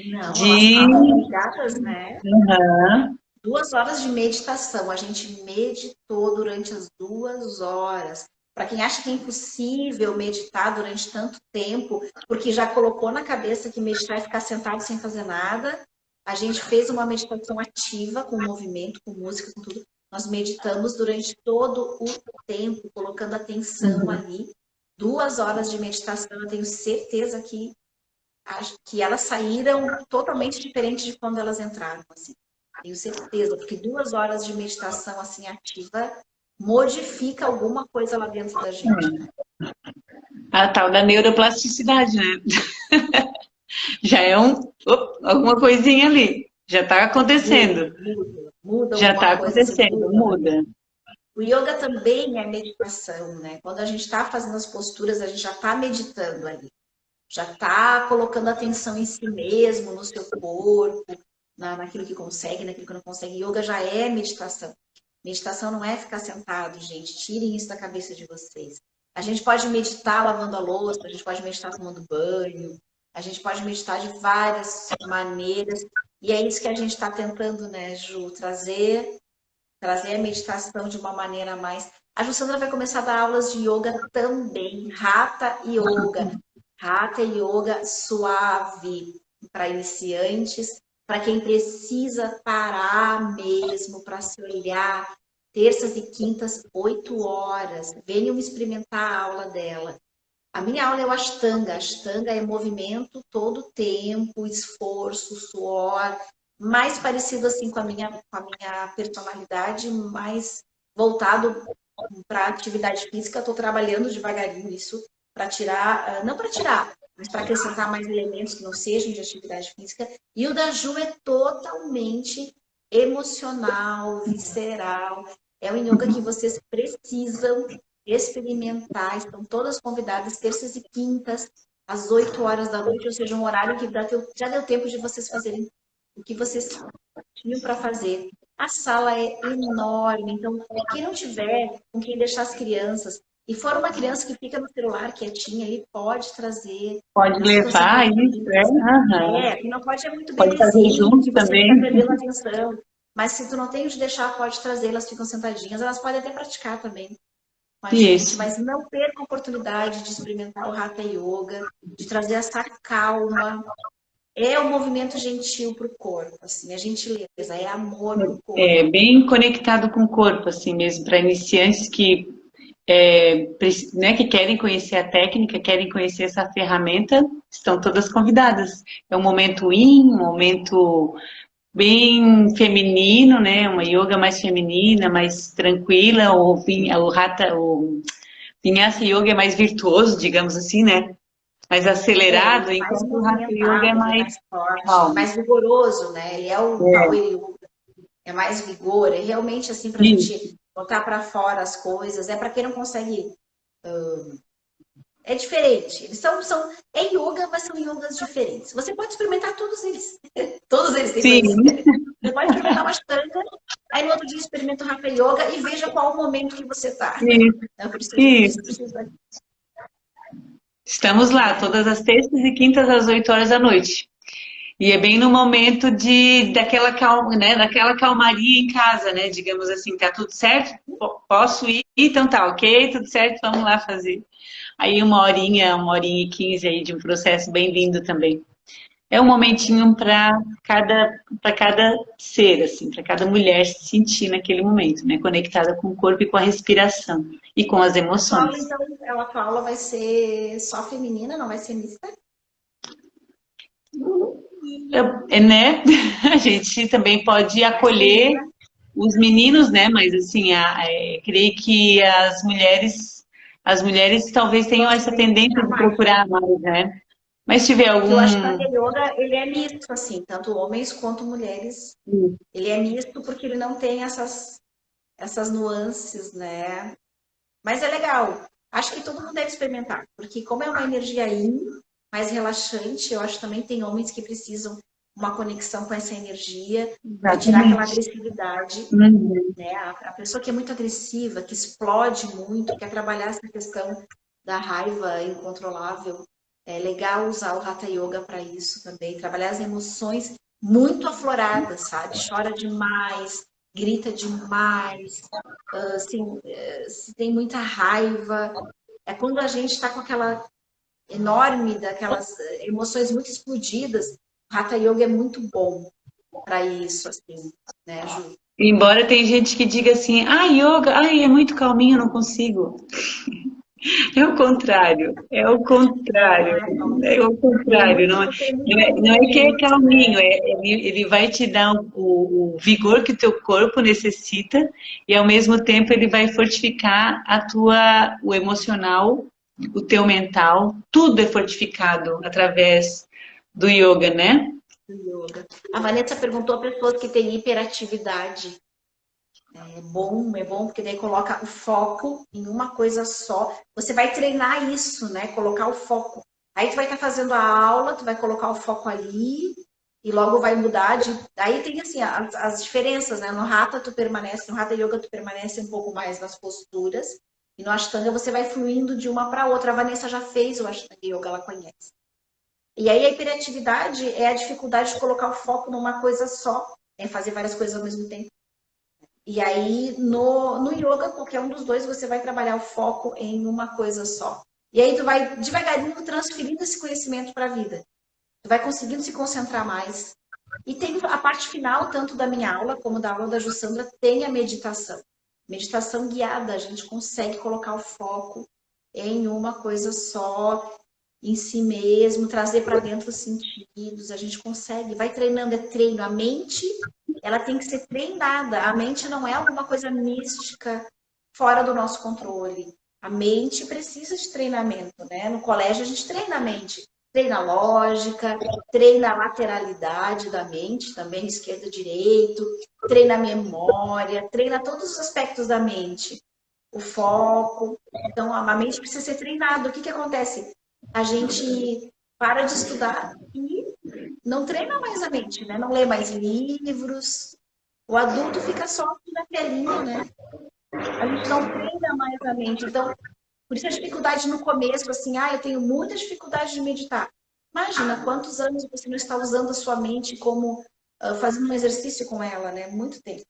Não, elas de. estavam ligadas, né? Uhum. 2 horas de meditação. A gente meditou durante as 2 horas Para quem acha que é impossível meditar durante tanto tempo, porque já colocou na cabeça que meditar é ficar sentado sem fazer nada, a gente fez uma meditação ativa, com movimento, com música, com tudo. Nós meditamos durante todo o tempo, colocando atenção ali. 2 horas de meditação, eu tenho certeza que elas saíram totalmente diferentes de quando elas entraram, assim. Tenho certeza, porque 2 horas de meditação assim ativa modifica alguma coisa lá dentro da gente. A tal da neuroplasticidade, né? Já é alguma coisinha ali. Já está acontecendo. Muda Já está alguma coisa, assim, acontecendo, muda. O yoga também é meditação, né? Quando a gente está fazendo as posturas, a gente já está meditando ali. Já está colocando atenção em si mesmo, no seu corpo, naquilo que consegue, naquilo que não consegue. Yoga já é meditação. Meditação não é ficar sentado, gente. Tirem isso da cabeça de vocês. A gente pode meditar lavando a louça, a gente pode meditar tomando banho, a gente pode meditar de várias maneiras. E é isso que a gente está tentando, né, Ju? Trazer a meditação de uma maneira mais... A Jussandra vai começar a dar aulas de yoga também. Hatha Yoga. Hatha Yoga suave para iniciantes, para quem precisa parar mesmo, para se olhar. Terças e quintas, 8 horas. Venham experimentar a aula dela. A minha aula é o Ashtanga. Ashtanga é movimento todo o tempo, esforço, suor, mais parecido assim com a minha personalidade, mais voltado para atividade física. Estou trabalhando devagarinho isso para tirar, não para tirar, mas para acrescentar mais elementos que não sejam de atividade física. E o da Ju é totalmente emocional, visceral. É um yoga que vocês precisam experimentar. Estão todas convidadas terças e quintas, às 8 horas da noite, ou seja, um horário que já deu tempo de vocês fazerem o que vocês tinham para fazer. A sala é enorme, então quem não tiver com quem deixar as crianças, e for uma criança que fica no celular quietinha, ele pode trazer. Pode levar isso, que não pode é muito pode fazer bebezinho, junto que você também. fica perdendo atenção. Mas se tu não tem onde deixar, pode trazer, elas ficam sentadinhas, elas podem até praticar também com a gente, mas não perca a oportunidade de experimentar o Hatha Yoga, de trazer essa calma. É um movimento gentil para o corpo, assim, é gentileza, é amor para o corpo. É bem conectado com o corpo, assim mesmo, para iniciantes que, né, que querem conhecer a técnica, querem conhecer essa ferramenta, estão todas convidadas. É um momento um momento bem feminino, né, uma yoga mais feminina, mais tranquila, o Vinyasa Yoga é mais virtuoso, digamos assim, né? Mais acelerado, enquanto o Hatha Yoga é mais forte, mais vigoroso, né? Ele é o Power Yoga, é mais vigor, é realmente assim para a gente botar para fora as coisas, é para quem não consegue. É diferente. Eles é yoga, mas são yogas diferentes. Você pode experimentar todos eles. Todos eles têm coisas diferentes. Você pode experimentar uma Ashtanga, aí no outro dia experimenta o Hatha Yoga e veja qual o momento que você está. Estamos lá, todas as terças e quintas às 8 horas da noite. E é bem no momento daquela calma, né? Daquela calmaria em casa, né? Digamos assim, tá tudo certo? Posso ir? Então tá, ok, tudo certo, vamos lá fazer. Aí 1 horinha e 15 aí de um processo bem-vindo também. É um momentinho para cada ser, assim, para cada mulher se sentir naquele momento, né? Conectada com o corpo e com a respiração e com as emoções. Então, a tua aula vai ser só feminina, não vai ser mista? Né? A gente também pode acolher os meninos, né? Mas assim, creio que as mulheres talvez tenham essa tendência de procurar mais, né? Mas se tiver algum... Eu acho que o yoga, ele é misto, assim, tanto homens quanto mulheres. Ele é misto porque ele não tem essas nuances, né? Mas é legal. Acho que todo mundo deve experimentar, porque como é uma energia mais relaxante, eu acho que também tem homens que precisam uma conexão com essa energia e tirar aquela agressividade, né? A pessoa que é muito agressiva, que explode muito, quer trabalhar essa questão da raiva incontrolável, é legal usar o Hatha Yoga para isso também, trabalhar as emoções muito afloradas, sabe? Chora demais, grita demais, assim, se tem muita raiva. É quando a gente está com aquela enorme, daquelas emoções muito explodidas. O Hatha Yoga é muito bom para isso, assim, né, Ju? Embora tem gente que diga assim, ah, yoga, ai, é muito calminho, eu não consigo. É o contrário, é o Não contrário, é é calminho. o contrário, Tem não muito é, não é que é movimento, né? calminho, ele vai te dar o vigor que o teu corpo necessita e ao mesmo tempo ele vai fortificar o emocional, o teu mental, tudo é fortificado através do yoga, né? Do yoga. A Vanessa perguntou a pessoas que têm hiperatividade. É bom, porque daí coloca o foco em uma coisa só. Você vai treinar isso, né? Colocar o foco. Aí tu vai estar fazendo a aula, tu vai colocar o foco ali e logo vai mudar de. Aí tem assim as diferenças, né? No Hatha tu permanece, no Hatha Yoga tu permanece um pouco mais nas posturas e no Ashtanga você vai fluindo de uma para outra. A Vanessa já fez o Ashtanga Yoga, ela conhece. E aí a hiperatividade é a dificuldade de colocar o foco numa coisa só, né? Fazer várias coisas ao mesmo tempo. E aí, no yoga, qualquer um dos dois, você vai trabalhar o foco em uma coisa só. E aí, tu vai devagarinho transferindo esse conhecimento para a vida. Tu vai conseguindo se concentrar mais. E tem a parte final, tanto da minha aula como da aula da Jussandra, tem a meditação. Meditação guiada, a gente consegue colocar o foco em uma coisa só, em si mesmo, trazer para dentro os sentidos, a gente consegue, vai treinando, é treino. A mente, ela tem que ser treinada. A mente não é alguma coisa mística, fora do nosso controle. A mente precisa de treinamento, né? No colégio a gente treina a mente, treina a lógica, treina a lateralidade da mente, também esquerda, direito, treina a memória, treina todos os aspectos da mente, o foco. Então a mente precisa ser treinada. O que que acontece? A gente para de estudar e não treina mais a mente, né? Não lê mais livros. O adulto fica só aqui na telinha, né? A gente não treina mais a mente. Então, por isso a dificuldade no começo, assim, eu tenho muita dificuldade de meditar. Imagina quantos anos você não está usando a sua mente como fazendo um exercício com ela, né? Muito tempo.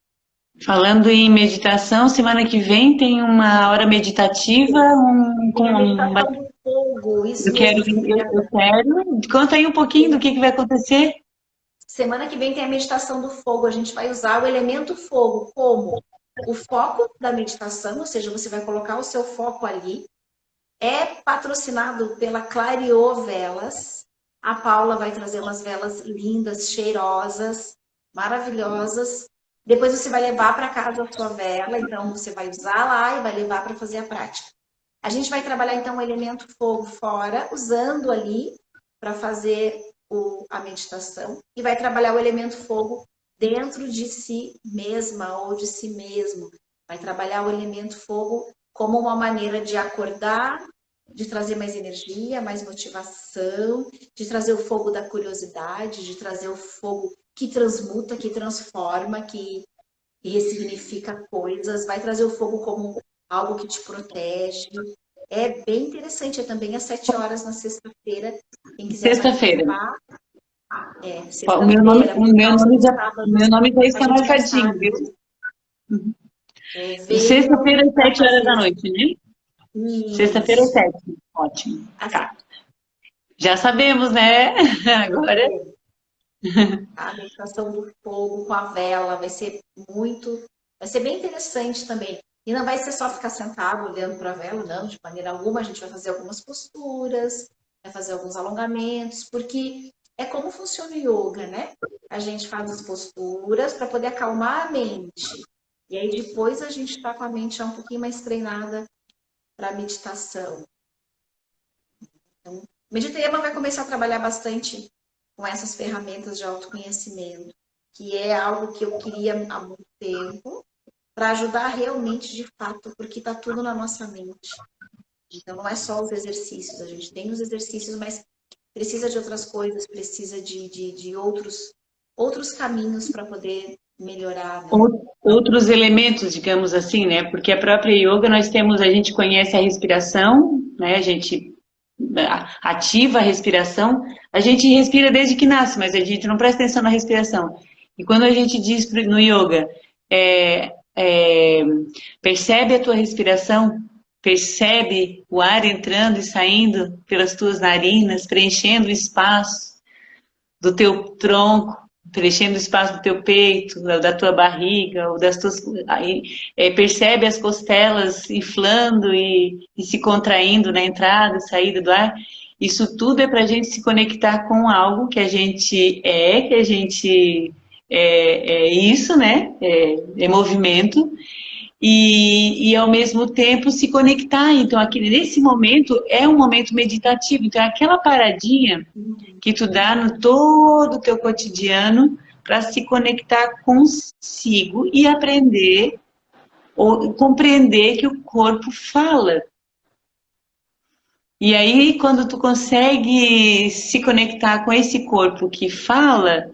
Falando em meditação, semana que vem tem uma hora meditativa, com Tem a uma, meditação do fogo, isso eu quero, mesmo, eu Juliana. quero. Conta aí um pouquinho do que vai acontecer. Semana que vem tem a meditação do fogo. A gente vai usar o elemento fogo como o foco da meditação, ou seja, você vai colocar o seu foco ali. É patrocinado pela Clariô Velas. A Paula vai trazer umas velas lindas, cheirosas, maravilhosas. Depois você vai levar para casa a sua vela, então você vai usar lá e vai levar para fazer a prática. A gente vai trabalhar então o elemento fogo fora, usando ali para fazer a meditação, e vai trabalhar o elemento fogo dentro de si mesma ou de si mesmo. Vai trabalhar o elemento fogo como uma maneira de acordar, de trazer mais energia, mais motivação, de trazer o fogo da curiosidade, de trazer o fogo que transmuta, que transforma, que ressignifica coisas, vai trazer o fogo como algo que te protege. É bem interessante, é também às 7 horas na sexta-feira. Quem quiser Sexta-feira. participar, O meu nome, sexta-feira, porque aos o meu sábados nome já a está gente não marcadinho, sabe. viu? Venham Sexta-feira às para 7 horas da fazer noite, né? Sexta-feira às isso. 7. Ótimo. Tá. Já sabemos, né? Agora. A meditação do fogo com a vela vai ser bem interessante também. E não vai ser só ficar sentado olhando para a vela, não, de maneira alguma. A gente vai fazer algumas posturas, vai fazer alguns alongamentos, porque é como funciona o yoga, né? A gente faz as posturas para poder acalmar a mente. E aí depois a gente está com a mente já um pouquinho mais treinada para a meditação. Então, Meditema vai começar a trabalhar bastante com essas ferramentas de autoconhecimento, que é algo que eu queria há muito tempo, para ajudar realmente de fato, porque está tudo na nossa mente. Então não é só os exercícios, a gente tem os exercícios, mas precisa de outras coisas, precisa de outros caminhos para poder melhorar, né? Outros elementos, digamos assim, né? Porque a própria yoga nós temos, a gente conhece a respiração, né? A gente ativa a respiração, a gente respira desde que nasce, mas a gente não presta atenção na respiração. E quando a gente diz no yoga percebe a tua respiração, percebe o ar entrando e saindo pelas tuas narinas, preenchendo o espaço do teu tronco, preenchendo o espaço do teu peito, da tua barriga, ou das tuas, percebe as costelas inflando e se contraindo na entrada e saída do ar. Isso tudo é para a gente se conectar com algo que a gente que a gente é isso, né? É movimento. E ao mesmo tempo se conectar. Então, aqui nesse momento é um momento meditativo. Então, é aquela paradinha que tu dá no todo o teu cotidiano para se conectar consigo e aprender ou compreender que o corpo fala. E aí, quando tu consegue se conectar com esse corpo que fala,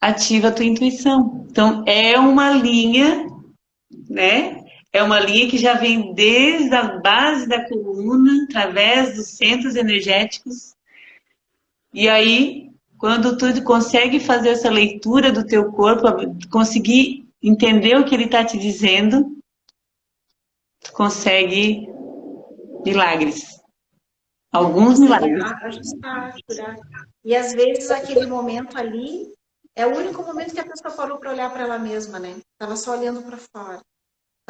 ativa a tua intuição. Então, é uma linha, né? É uma linha que já vem desde a base da coluna, através dos centros energéticos. E aí, quando tu consegue fazer essa leitura do teu corpo, conseguir entender o que ele está te dizendo, tu consegue milagres. Alguns milagres. Ajustar, curar. E às vezes aquele momento ali é o único momento que a pessoa parou para olhar para ela mesma, né? Estava só olhando para fora.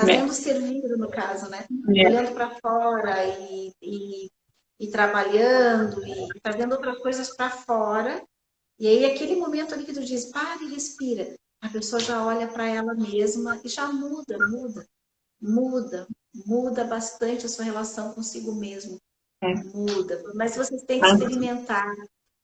Fazendo servir, no caso, né? Olhando para fora e trabalhando e fazendo outras coisas para fora. E aí, aquele momento ali que tu diz, para e respira, a pessoa já olha para ela mesma e já muda bastante a sua relação consigo mesmo. Muda. Mas vocês têm que experimentar.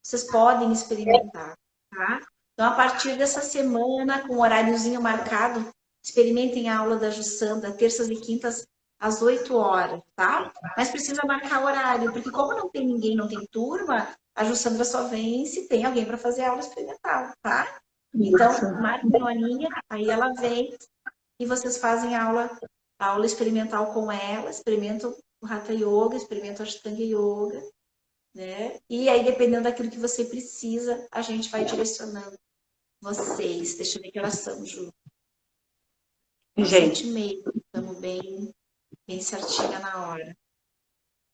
Vocês podem experimentar, tá? Então, a partir dessa semana, com o horáriozinho marcado, experimentem a aula da Jussandra, terças e quintas, às 8 horas, tá? Mas precisa marcar horário, porque como não tem ninguém, não tem turma, a Jussandra só vem se tem alguém para fazer a aula experimental, tá? Então, marquem a Aninha, aí ela vem e vocês fazem a aula experimental com ela, experimentam o Hatha Yoga, experimentam a Ashtanga Yoga, né? E aí, dependendo daquilo que você precisa, a gente vai direcionando vocês. Deixa eu ver que horas são, Ju. 7h30, estamos bem certinha na hora.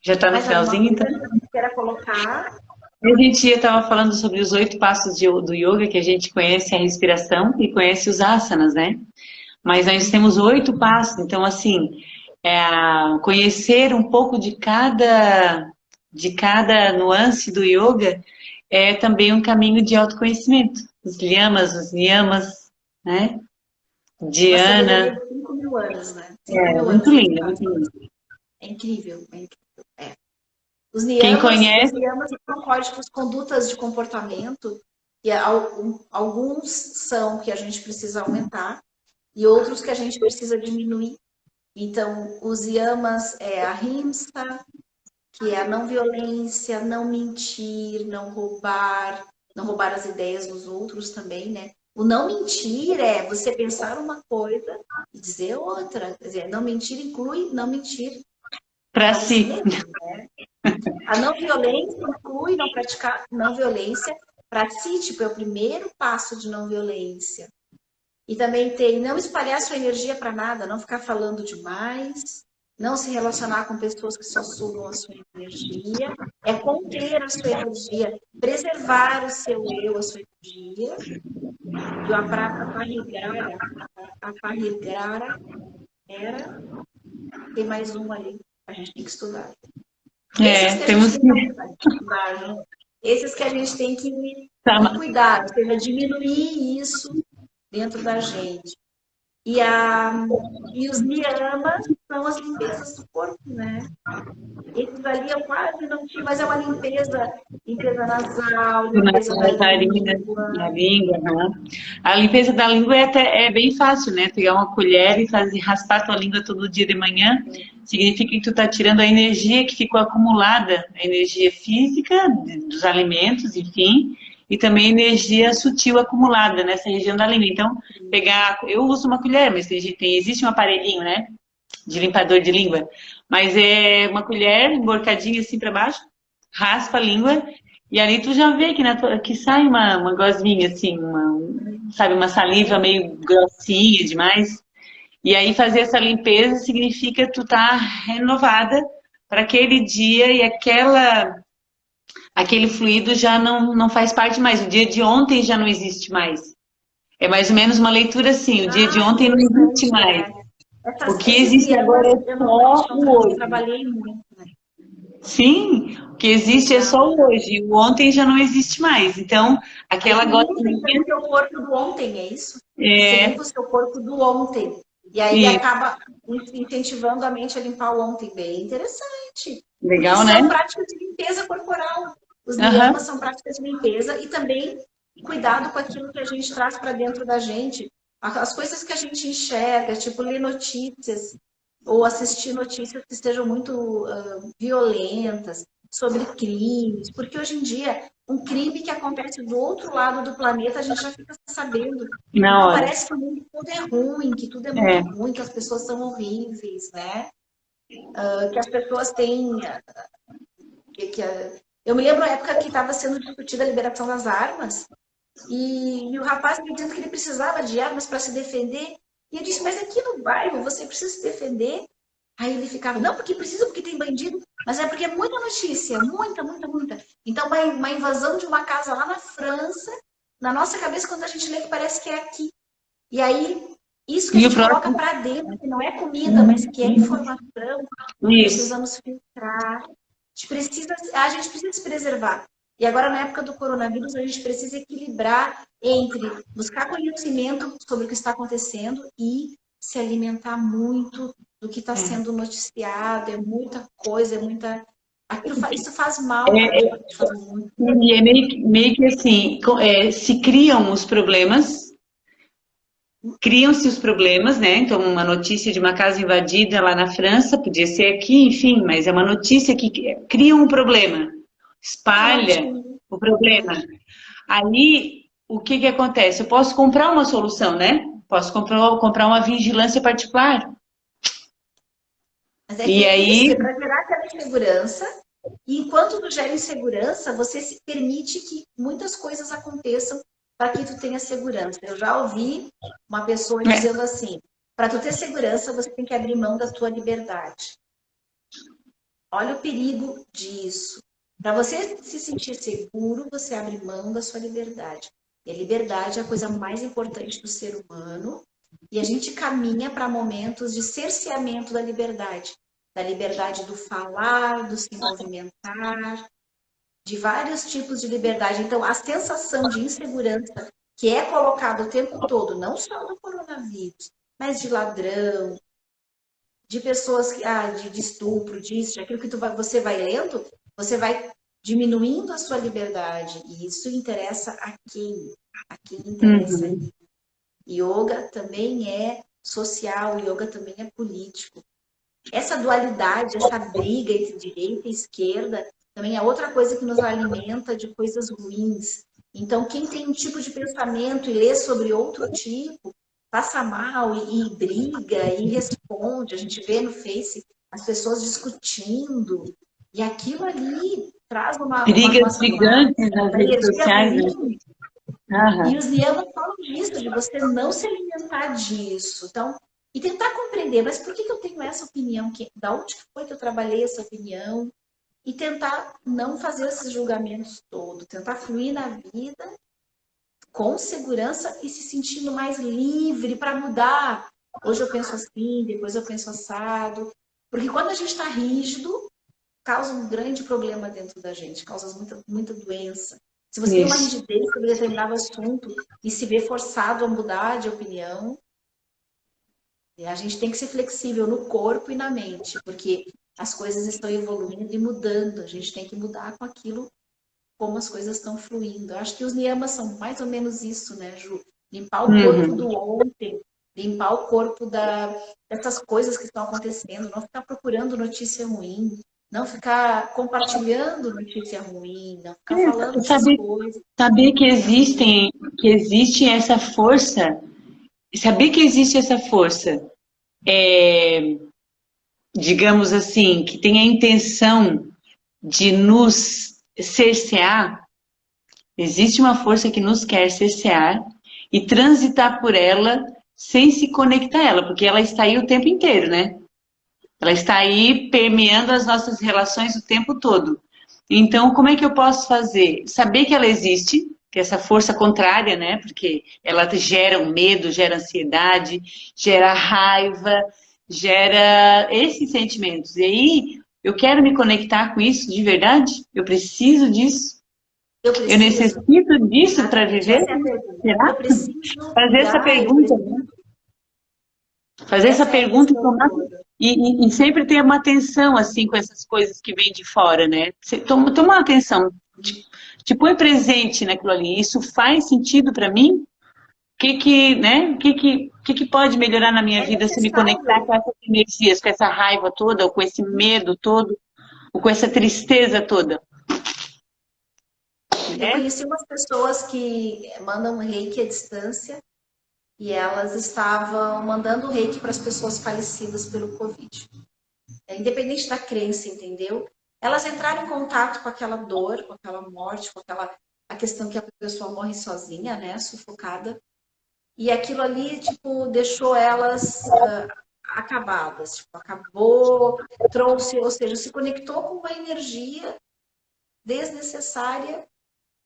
Já está no finalzinho, então? Que queira colocar? A gente estava falando sobre os 8 passos do yoga, que a gente conhece a respiração e conhece os asanas, né? Mas nós temos 8 passos, então, assim, conhecer um pouco de cada nuance do yoga é também um caminho de autoconhecimento. Os liamas, os niyamas, né? Dhyana. 5.000 anos, né? Muito lindo, muito lindo. É incrível, é incrível. Os niyamas são códigos, condutas de comportamento, e alguns são que a gente precisa aumentar, e outros que a gente precisa diminuir. Então, os yamas é a ahimsa, que é a não violência, não mentir, não roubar as ideias dos outros também, né? O não mentir é você pensar uma coisa e dizer outra. Quer dizer, não mentir inclui não mentir para si. Né? A não violência inclui não praticar não violência para si, tipo, é o primeiro passo de não violência. E também tem não espalhar sua energia para nada, não ficar falando demais, não se relacionar com pessoas que só sugam a sua energia, é conter a sua energia, preservar o seu eu, a sua energia. E a Aparrigrara era... Tem mais um ali, a gente tem que estudar. Esses que a gente tem que cuidar, ou seja, diminuir isso dentro da gente. E os niyamas são as limpezas do corpo, né? Esses ali eu quase não tinha, mas é uma limpeza nasal, limpeza na língua. Né? A limpeza da língua é bem fácil, né? Pegar uma colher e raspar tua língua todo dia de manhã, significa que tu tá tirando a energia que ficou acumulada, a energia física dos alimentos, enfim, e também energia sutil acumulada nessa região da língua. Então, eu uso uma colher, mas existe um aparelhinho, né? De limpador de língua. Mas é uma colher emborcadinha assim para baixo, raspa a língua E ali tu já vê que, que sai uma gosminha, assim, sabe, uma saliva meio grossinha demais. E aí fazer essa limpeza significa tu tá renovada para aquele dia e aquele fluido já não faz parte mais. O dia de ontem já não existe mais. É mais ou menos uma leitura assim, o dia de Ah, ontem não existe interessante, mais. O que Esses existe agora niyamas, é eu só normalmente o não hoje. trabalhei muito, né? Sim, o que existe é Legal, só o legal. hoje. O ontem já não existe mais. Então, Aí aquela tu limpa então gotinha o teu corpo do ontem, é isso? Você é limpa o seu corpo do ontem. E aí isso. acaba incentivando a mente a limpar o ontem. Bem interessante. Porque Legal, né? são práticas de limpeza corporal. Os Aham. niyamas são práticas de limpeza e também cuidado com aquilo que a gente traz para dentro da gente. As coisas que a gente enxerga, tipo ler notícias ou assistir notícias que estejam muito violentas sobre crimes, porque hoje em dia um crime que acontece do outro lado do planeta, a gente já fica sabendo. Na Então hora. parece que o mundo tudo é ruim, que tudo é muito É. ruim, que as pessoas são horríveis, né? Que as pessoas têm. Eu me lembro a época que estava sendo discutida a liberação das armas, e o rapaz me dizendo que ele precisava de armas para se defender. E eu disse, mas aqui no bairro você precisa se defender. Aí ele ficava, não, porque precisa, porque tem bandido, mas é porque é muita notícia, muita, muita, muita. Então, uma invasão de uma casa lá na França, na nossa cabeça, quando a gente lê, que parece que é aqui. E aí, isso que a E o gente coloca próximo. para dentro, que não é comida, mas que é informação, Isso. precisamos filtrar. A gente precisa se preservar. E agora, na época do coronavírus, a gente precisa equilibrar entre buscar conhecimento sobre o que está acontecendo e se alimentar muito do que está sendo noticiado. É muita coisa, é muita. Isso faz mal para a É, gente, faz muito. e é meio que assim, se criam os problemas, criam-se os problemas, né? Então, uma notícia de uma casa invadida lá na França, podia ser aqui, enfim, mas é uma notícia que cria um problema, É espalha notícia. o problema. Aí, o que que acontece? Eu posso comprar uma solução, né? Posso comprar uma vigilância particular. Mas é que E é isso, aí, é para gerar aquela insegurança. E enquanto tu gera insegurança, você se permite que muitas coisas aconteçam para que tu tenha segurança. Eu já ouvi uma pessoa é, dizendo assim: para tu ter segurança, você tem que abrir mão da tua liberdade. Olha o perigo disso. Para você se sentir seguro, você abre mão da sua liberdade. E a liberdade é a coisa mais importante do ser humano. E a gente caminha para momentos de cerceamento da liberdade do falar, do se movimentar, de vários tipos de liberdade. Então, a sensação de insegurança que é colocada o tempo todo, não só do coronavírus, mas de ladrão, de pessoas de estupro, disso, de aquilo que você vai lendo, você vai diminuindo a sua liberdade. E isso interessa a quem? A quem interessa uhum. ali. Yoga também é social, yoga também é político. Essa dualidade, essa briga entre direita e esquerda, também é outra coisa que nos alimenta de coisas ruins. Então, quem tem um tipo de pensamento e lê sobre outro tipo, passa mal e briga e responde. A gente vê no Face as pessoas discutindo, e aquilo ali traz Brigas gigantes nas uma redes energia sociais, né? ruim. E Aham. os niyamas falam disso, de você não se alimentar disso. Então, e tentar compreender, mas por que eu tenho essa opinião? Da onde foi que eu trabalhei essa opinião? E tentar não fazer esses julgamentos todos, tentar fluir na vida com segurança e se sentindo mais livre para mudar. Hoje eu penso assim, depois eu penso assado. Porque quando a gente está rígido, causa um grande problema dentro da gente, causa muita, muita doença. Se você tem uma Isso. rigidez sobre determinado assunto e se vê forçado a mudar de opinião, a gente tem que ser flexível no corpo e na mente, porque as coisas estão evoluindo e mudando. A gente tem que mudar com aquilo como as coisas estão fluindo. Eu acho que os niyamas são mais ou menos isso, né, Ju? Limpar o corpo Uhum. do ontem, limpar o corpo dessas coisas que estão acontecendo, não ficar procurando notícia ruim, não ficar compartilhando notícia ruim, não ficar falando essas Saber, coisas. saber que existe essa força, saber que existe essa força, digamos assim, que tem a intenção de nos cercear, Existe uma força que nos quer cercear e transitar por ela sem se conectar a ela, porque ela está aí o tempo inteiro, né? Ela está aí permeando as nossas relações o tempo todo. Então, como é que eu posso fazer? Saber que ela existe, que essa força contrária, né? Porque ela gera um medo, gera ansiedade, gera raiva, gera esses sentimentos. E aí, eu quero me conectar com isso de verdade? Eu preciso disso? Eu Eu preciso. necessito disso para Exatamente, viver? essa é a pergunta. Eu Será? preciso Fazer essa mudar, eu pergunta, preciso. né? Fazer essa Essa é a pergunta e questão tomar. toda. E sempre ter uma atenção, assim, com essas coisas que vêm de fora, né? Você toma uma atenção. Te põe presente naquilo ali. Isso faz sentido para mim? Né? O que pode melhorar na minha É vida se me conectar necessário. com essas energias, com essa raiva toda, ou com esse medo todo, ou com essa tristeza toda? Eu Né? conheci umas pessoas que mandam reiki à distância e elas estavam mandando reiki para as pessoas falecidas pelo Covid. Independente da crença, entendeu? Elas entraram em contato com aquela dor, com aquela morte, com aquela a questão que a pessoa morre sozinha, né, sufocada. E aquilo ali, tipo, deixou elas acabadas. Tipo, acabou, trouxe, ou seja, se conectou com uma energia desnecessária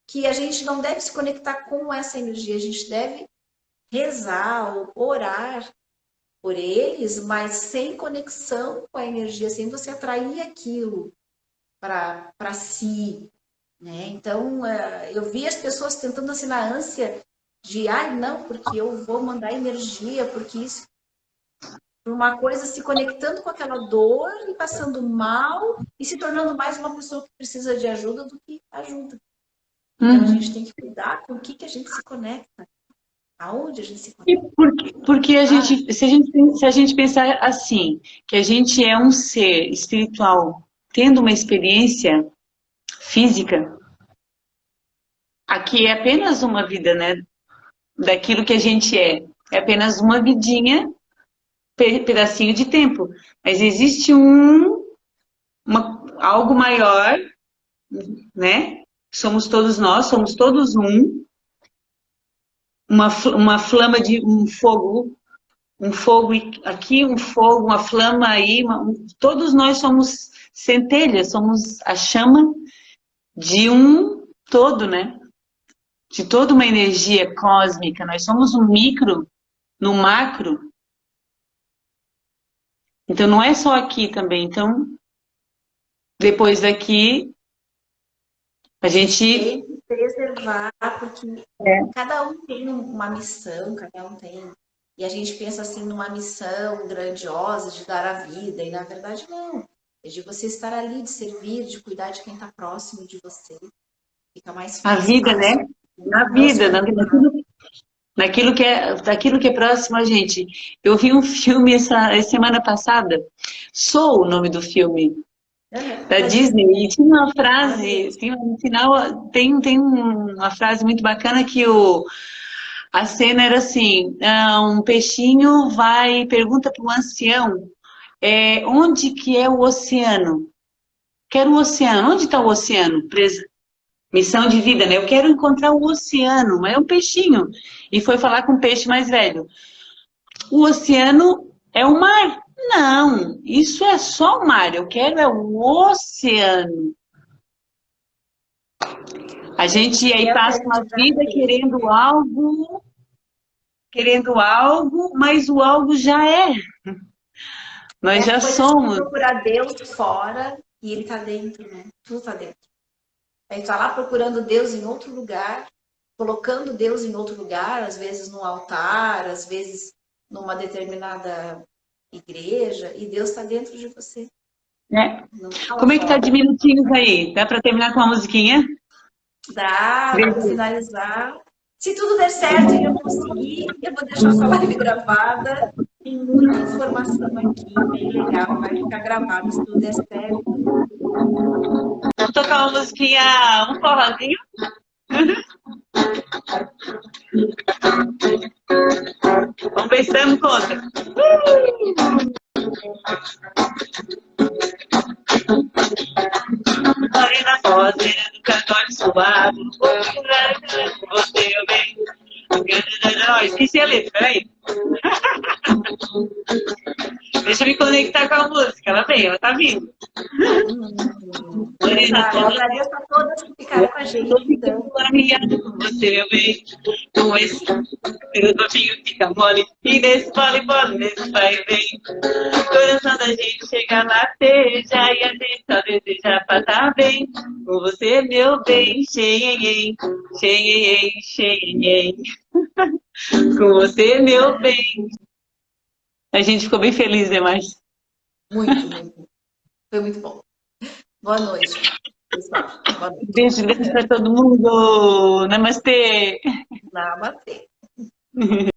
que a gente não deve se conectar com essa energia. A gente deve rezar ou orar por eles, mas sem conexão com a energia, sem você atrair aquilo para si, né? Então, eu vi as pessoas tentando assim na ânsia de, ai, não, porque eu vou mandar energia, porque isso, uma coisa se conectando com aquela dor e passando mal e se tornando mais uma pessoa que precisa de ajuda do que ajuda. Então, a gente Uhum. tem que cuidar com o que a gente se conecta, aonde a gente se E conecta. porque se a gente pensar assim, que a gente é um ser espiritual tendo uma experiência física, aqui é apenas uma vida, né? Daquilo que a gente é. É apenas uma vidinha, pedacinho de tempo. Mas existe algo maior, né? Somos todos nós, somos todos uma flama de um fogo aqui, um fogo, uma flama aí, todos nós somos centelhas, somos a chama de um todo, né? De toda uma energia cósmica. Nós somos um micro no macro. Então não é só aqui também. Então, depois daqui, a gente. Tem que preservar, porque É, cada um tem uma missão, cada um tem. E a gente pensa assim numa missão grandiosa de dar a vida, e na verdade não. É de você estar ali, de servir, de cuidar de quem está próximo de você. Fica a mais vida, né? fácil. Na Não se vida, conectar. naquilo que é próximo a gente. Eu vi um filme essa semana passada, Soul, o nome do filme, da Da Disney, Disney, e tinha uma frase, maravilhoso. no final, tem uma frase muito bacana que a cena era assim, um peixinho vai, pergunta para o ancião, onde que é o oceano? Quero o oceano, onde está o oceano? Missão de vida, né? Eu quero encontrar o oceano, mas é um peixinho. E foi falar com o peixe mais velho. O oceano é o mar? Não, isso é só o mar. Eu quero é o oceano. A gente E aí é o que a passa uma gente já vida fez. querendo algo, mas o algo já é. Nós É já coisa de somos. procurar Deus fora e Ele está dentro, né? Tudo está dentro. A gente está lá procurando Deus em outro lugar, colocando Deus em outro lugar, às vezes no altar, às vezes numa determinada igreja, e Deus está dentro de você, Né? não está lá Como é que tá de fora. minutinhos aí? Dá para terminar com uma musiquinha? Dá, vamos finalizar. Se tudo der certo e eu conseguir, eu vou deixar essa live gravada. Tem muita informação aqui, bem legal, vai ficar gravado se tudo der certo. Vamos tocar uma musiquinha, um forrozinho? Vamos ver se damos conta. Morena Rosa, do cartório. suave. Você, eu bem. Esqueci a letra, peraí. Deixa eu me conectar com a música. Ela vem, ela tá vindo. Morena, Eu agradeço a todas que ficaram com a gente. Então. Com você, meu bem. Com esse meu corpinho fica mole. E nesse mole, nesse vai e vem. O coração da gente chega a lateja. E a gente só deseja pra tá bem. Com você, meu bem. Xenhenhen, xenhenhen, xenhenhen. Com você, meu bem. A gente ficou bem feliz, né, Márcia? Muito. Foi muito bom. Boa noite, pessoal. Boa noite. Beijo grande para todo mundo. Namastê. Namastê.